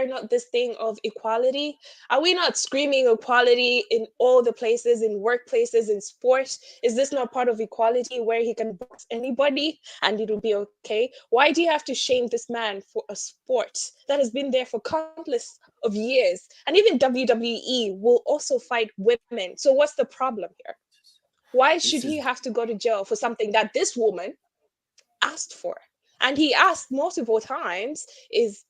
not this thing of equality? Are we not screaming equality in all the places, in workplaces, in sports? Is this not part of equality where he can box anybody and it'll be okay? Why do you have to shame this man for a sport that has been there for countless of years? And even WWE will also fight women. So what's the problem here? Why should This he is have to go to jail for something that this woman asked for? And he asked multiple times, is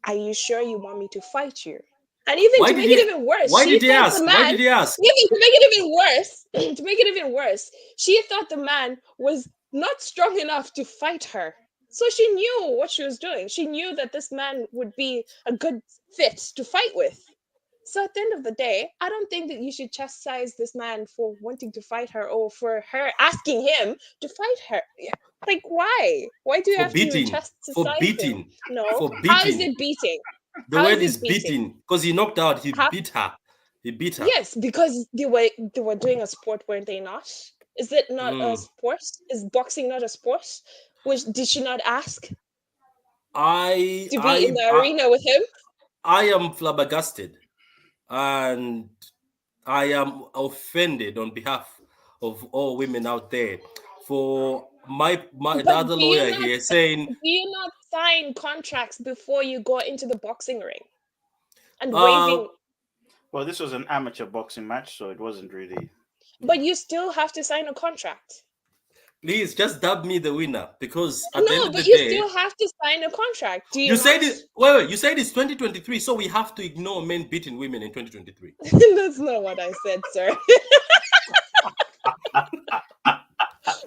are you sure you want me to fight you? And even why to did make it he even worse, why she did he thought the ask? Why man, did he ask? even to make it even worse, to make it even worse, she thought the man was not strong enough to fight her. So she knew what she was doing. She knew that this man would be a good fit to fight with. So at the end of the day, I don't think that you should chastise this man for wanting to fight her or for her asking him to fight her. Yeah. Like, why? Why do you For have to beating. For chastise him? beating. No. For How is beating. it beating? The How is word it is beating? beating because he knocked out. He How? beat her. He beat her. Yes, because they were doing a sport, weren't they not? Is it not a Mm. sport? Is boxing not a sport? Which did she not ask I to be in I the I arena with him? I am flabbergasted, and I am offended on behalf of all women out there for the But other lawyer here saying, do you not sign contracts before you go into the boxing ring and uh waving? Well, this was an amateur boxing match, so it wasn't really. But you still have to sign a contract. please just dub me the winner, because at the end No, of the but you day, still have to sign a contract. Do you you not? said it. Wait, you said it's 2023, so we have to ignore men beating women in 2023. That's not what I said, sir.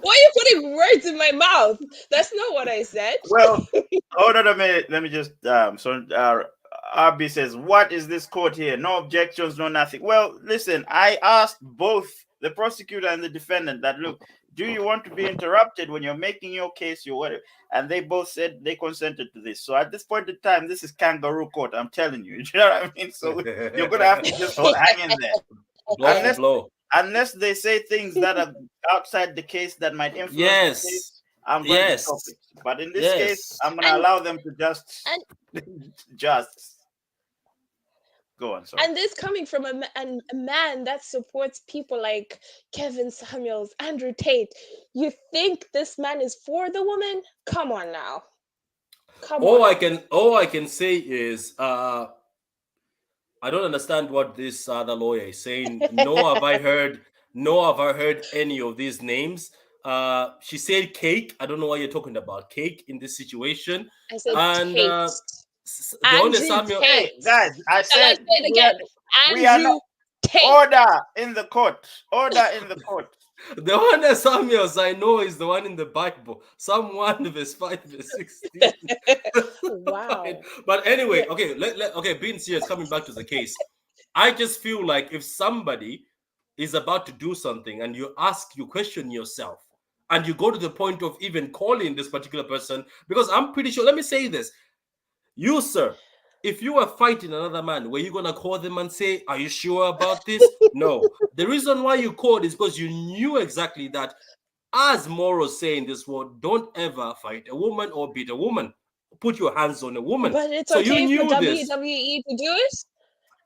Why are you putting words in my mouth? That's not what I said. Well, hold on a minute. Let me just RB says, "What is this court here? No objections, no nothing." Well, listen, I asked both the prosecutor and the defendant that, look, do you want to be interrupted when you're making your case, your whatever? And they both said they consented to this. So at this point in time, this is kangaroo court. I'm telling you. You know what I mean? So you're gonna have to just hang in there, Blow for unless blow. unless they say things that are outside the case that might influence the case. Yes, I'm going to stop yes, it. But in this case, yes. I'm going to and allow them to just and just go on. Sorry. and this coming from a man that supports people like Kevin Samuels, Andrew Tate. You think this man is for the woman? Come on now. Come All on. I can say is I don't understand what this other lawyer is saying. No have I heard any of these names. She said cake. I don't know what you're talking about. Cake in this situation. I said And Tate. the only Andrew Samuel, Hey, Tate. guys, I Shall I said say it again? we are not Andrew Tate. order in the court. Order in the court. the one Samuels I know is the one in the Bible. Psalm 1 verse 5 verse 16. Wow. But anyway, Yeah. okay, okay, being serious, coming back to the case. I just feel like if somebody is about to do something and you question yourself, and you go to the point of even calling this particular person, because I'm pretty sure, let me say this, you, sir, if you were fighting another man, were you going to call them and say, are you sure about this? No. The reason why you called is because you knew exactly that, as Moro's saying this word, don't ever fight a woman or beat a woman. Put your hands on a woman. But it's So you okay for knew this. WWE to do it.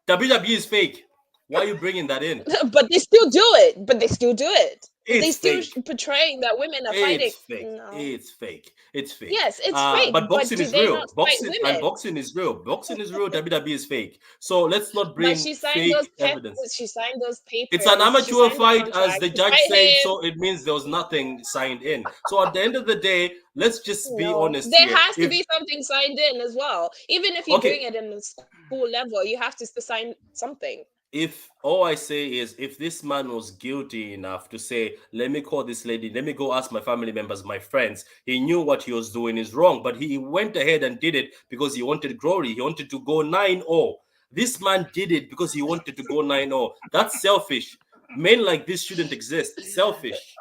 WWE is fake. Why are you bringing that in? But they still do it. But they still do it. They It's still fake. portraying that women are fighting. It's fake. No. It's fake. It's fake. Yes, it's fake. But But boxing do is they not real. fight women? Boxing is real. Boxing is real. WWE is fake. So let's not But bring fake evidence. she signed those It's an papers. She amateur signed the fight, as contract the to judge fight said. him. So it means there was nothing signed in. So at the end of the day, let's just be No, honest there here. has to If be something signed in as well. Even if you're doing okay, it in the school level, you have to sign something. if all I say is, if this man was guilty enough to say, let me call this lady, let me go ask my family members, my friends, he knew what he was doing is wrong, but he went ahead and did it because he wanted glory. He wanted to go 9-0. This man did it because he wanted to go 9-0. That's selfish. Men like this shouldn't exist. Selfish.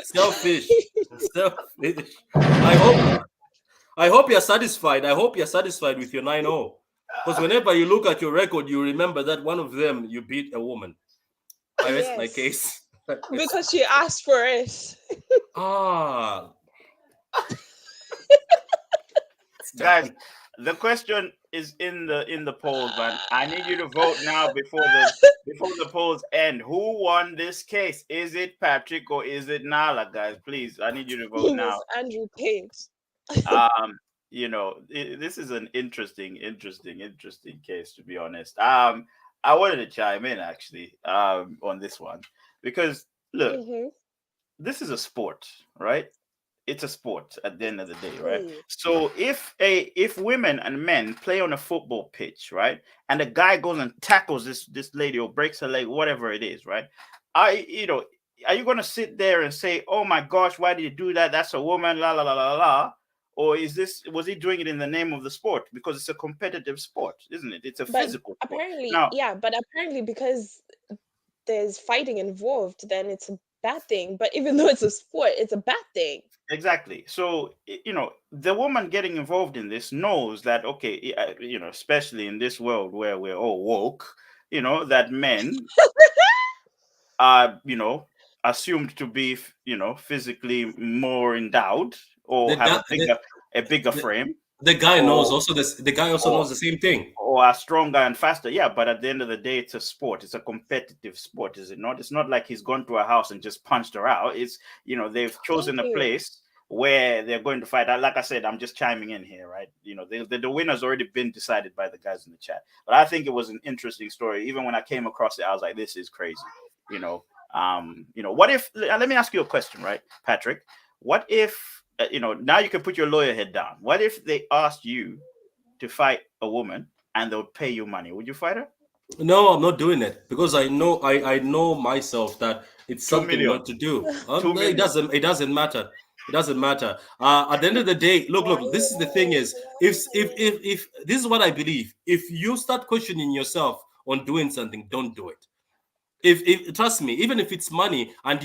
Selfish. Selfish. I hope you're satisfied. I hope you're satisfied with your 9-0. Because whenever you look at your record, you remember that one of them you beat a woman. I rest my Yes, case. because she asked for it. Ah, Guys, the question is in the polls, man. I need you to vote now before the polls end. Who won this case? Is it Patrick or is it Nala, guys? Please, I need you to vote It now. was Andrew Paint. Um, this is an interesting case, to be honest. I wanted to chime in actually, on this one because look, Mm-hmm. this is a sport, right? It's a sport at the end of the day, right? Please. So if women and men play on a football pitch, right, and the guy goes and tackles this lady or breaks her leg, whatever it is, right? I you know, are you gonna sit there and say, "Oh my gosh, why did you do that? That's a woman, la la la la la," or was he doing it in the name of the sport because it's a competitive sport, isn't it? It's a But physical sport. apparently, Now, yeah, but apparently because there's fighting involved, then it's a bad thing. But even though it's a sport, it's a bad thing. exactly. So, the woman getting involved in this knows that, okay, especially in this world where we're all woke, that men are, assumed to be, physically more endowed or The have guy, a bigger the, frame, the guy knows or also this. The guy also or knows the same thing. or are stronger and faster. Yeah, but at the end of the day, it's a sport. It's a competitive sport, is it not? It's not like he's gone to a house and just punched her out. It's, they've Thank chosen a you. place where they're going to fight. Like I said, I'm just chiming in here, right? The winner's already been decided by the guys in the chat. But I think it was an interesting story. Even when I came across it, I was like, this is crazy. What if, let me ask you a question, right, Patrick? What if, now you can put your lawyer head down. What if they asked you to fight a woman and they'll pay you money? Would you fight her? No, I'm not doing it because I know myself that it's 2 million. something not to do. 2 million. It doesn't matter. It doesn't matter. At the end of the day, Why look. This is the thing: is if this is what I believe. If you start questioning yourself on doing something, don't do it. If trust me, even if it's money and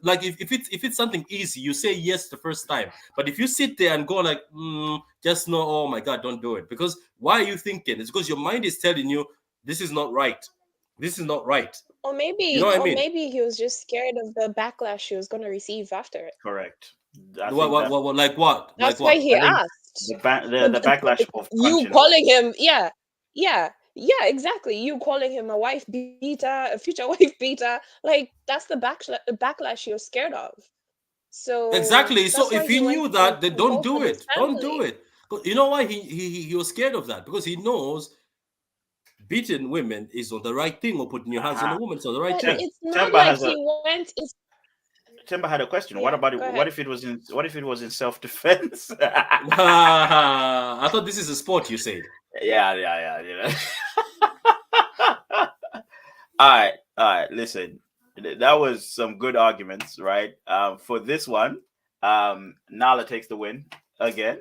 like if it's something easy, you say yes the first time. But if you sit there and go like, just know, oh my god, don't do it. Because why are you thinking? It's because your mind is telling you this is not right. This is not right. Or You know maybe, what I or mean? maybe he was just scared of the backlash he was gonna receive after it. Correct. I What, think what, that what, what like what? Like That's why what? he I think asked. the backlash of You punching. calling him, yeah, yeah, exactly. You calling him a wife beater, a future wife beater, like that's the backlash you're scared of. So Exactly. So that's why if he he went knew to that, then don't go for do his it. Don't do family. it. You know why he was scared of that? Because he knows beating women is not the right thing, or putting your hands on a Uh-huh. woman is not the right But thing. it's not Temba like has he a went. It's Temba had a question. What yeah. about it? Go What ahead. if it was in self-defense? I thought this is a sport. You said. Yeah. All right. Listen, that was some good arguments, right? For this one, Nala takes the win again.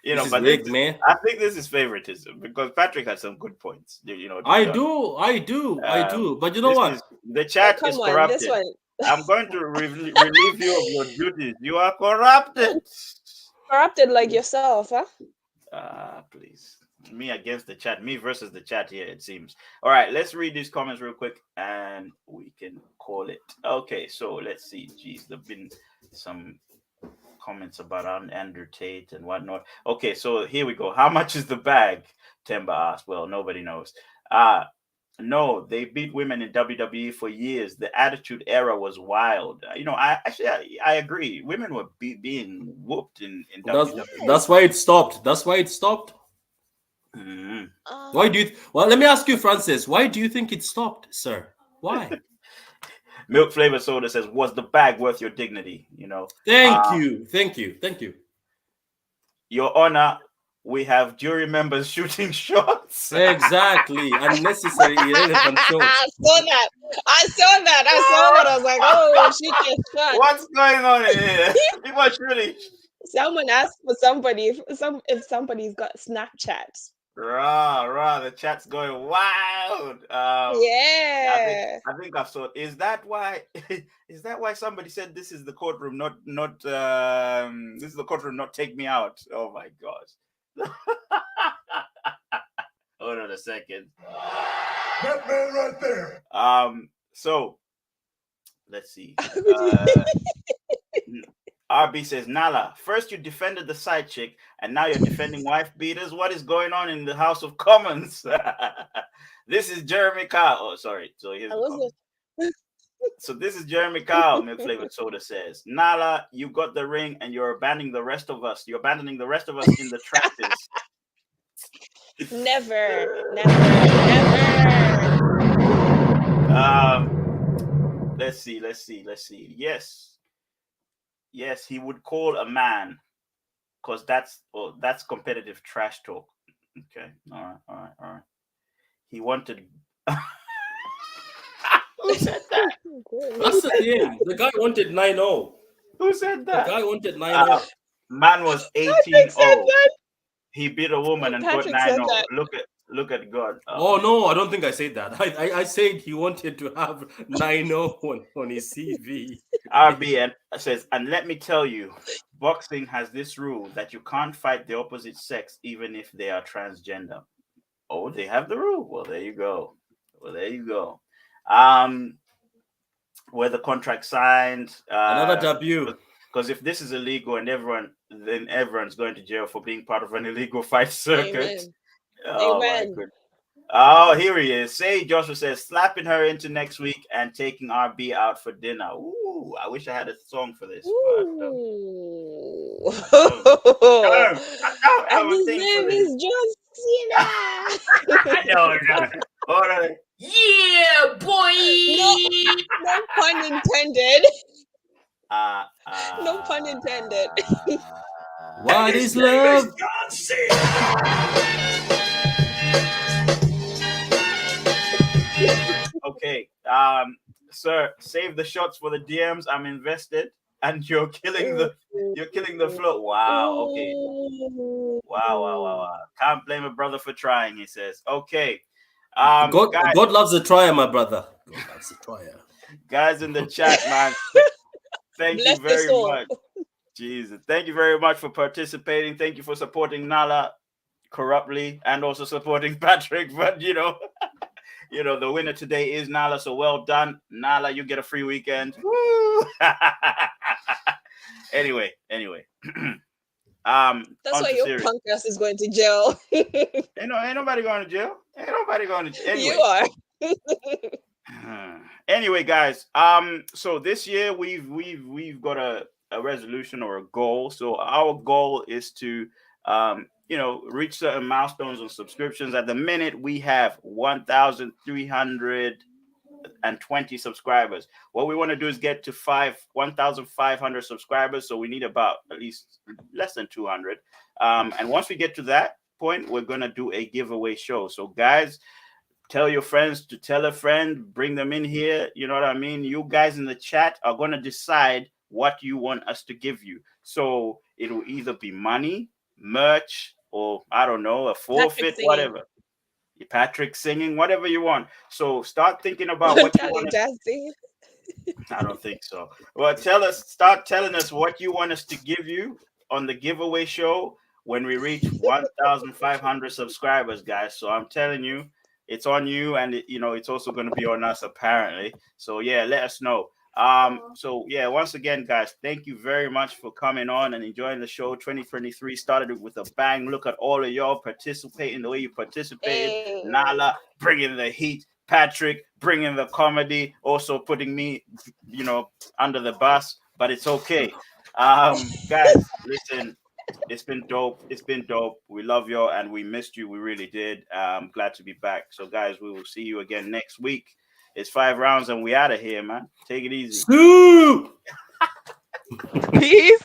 This is But this rigged, man. I think this is favoritism because Patrick had some good points. To I be honest, do, I do, I do. But you know this is what? the Oh, chat is come on, this corrupted. one I'm going to relieve you of your duties. You are corrupted. corrupted like yourself, huh? Please. Me against the chat. Me versus the chat here, it seems. All right, let's read these comments real quick and we can call it. Okay, so let's see. Geez, there have been some comments about Andrew Tate and whatnot. Okay, so here we go. How much is the bag? Temba asked. Well, nobody knows. No, they beat women in WWE for years. The Attitude Era was wild. I agree. Women were being whooped in That's WWE. that's why it stopped. That's why it stopped. Mhm. Why do you? Well, let me ask you, Francis. Why do you think it stopped, sir? Why? Milk Flavor Soda says, "Was the bag worth your dignity?" Thank you, thank you, thank you. Your Honor, we have jury members shooting shots. Exactly, unnecessary, irrelevant shots. I saw that. I was like, oh, shoot your shot. What's going on here? People are shooting. Someone asked for somebody if somebody's got Snapchat. Rah, the chat's going wild. Yeah. I think I saw. Is that why? Is that why somebody said this is the courtroom, not this is the courtroom, not take me out? Oh my gosh. Hold on a second. That man right there. So let's see. RB says, Nala, first you defended the side chick, and now you're defending wife beaters. What is going on in the House of Commons? This is Jeremy Kyle. Oh, sorry. So here's I the comment. was So this is Jeremy Kyle, Milk Flavored Soda says, Nala, you got the ring and you're abandoning the rest of us. You're abandoning the rest of us in the tractors. never, never. Let's see. Yes, he would call a man, because that's competitive trash talk. Okay. All right. He wanted Who said that? That's the thing. The guy wanted 9-0. Who said The that? guy wanted 9-0. Man was Patrick said 18-0. that. He beat a woman and Patrick got said 9-0. that. Look at God. Oh no, I don't think I said that. I said he wanted to have 9-0 on his CV. RB says, and let me tell you, boxing has this rule that you can't fight the opposite sex even if they are transgender. Oh, they have the rule. Well, there you go. Where the contract signed. Another W. Because if this is illegal and then everyone's going to jail for being part of an illegal fight circuit. Amen. Oh my Amen. goodness. Oh, here he is. Say Joshua says, slapping her into next week and taking RB out for dinner. Ooh, I wish I had a song for this. Ooh. I And his name is John Cena. No. Hold on. Yeah, boy. No pun intended. No pun intended. What is love? John Cena. Okay. Sir, save the shots for the DMs. I'm invested. And you're killing the flow. Wow. Okay. Wow. Can't blame a brother for trying, he says. Okay. God loves a trier, my brother. God loves a trier. Guys in the chat, man. Thank Bless you very your soul. much. Jesus. Thank you very much for participating. Thank you for supporting Nala corruptly and also supporting Patrick. But the winner today is Nala. So well done. Nala, you get a free weekend. Woo! Anyway. That's why your punk ass is going to jail. Ain't nobody going to jail. Anyway. You are. Anyway, guys. So this year we've got a resolution or a goal. So our goal is to reach certain milestones on subscriptions. At the minute, we have 1,320 subscribers. What we want to do is get to 1,500 subscribers. So we need about at least less than 200. And once we get to that point, we're going to do a giveaway show. So guys, tell your friends to tell a friend, bring them in here. You know what I mean? You guys in the chat are going to decide what you want us to give you. So it'll either be money, merch, or I don't know, a forfeit, whatever. Patrick singing, whatever you want. So start thinking about what you want. I don't think so. Well, start telling us what you want us to give you on the giveaway show when we reach 1,500 subscribers, guys. So I'm telling you, it's on you, and it's also going to be on us apparently. So yeah, let us know. So yeah, once again, guys, thank you very much for coming on and enjoying the show. 2023 started with a bang. Look at all of y'all participating the way you participated. Hey. Nala bringing the heat, Patrick bringing the comedy, also putting me, under the bus, but it's okay. Guys, listen, it's been dope. We love y'all and we missed you. We really did. Glad to be back. So guys, we will see you again next week. It's 5 rounds and we out of here, man. Take it easy. Sue! Peace.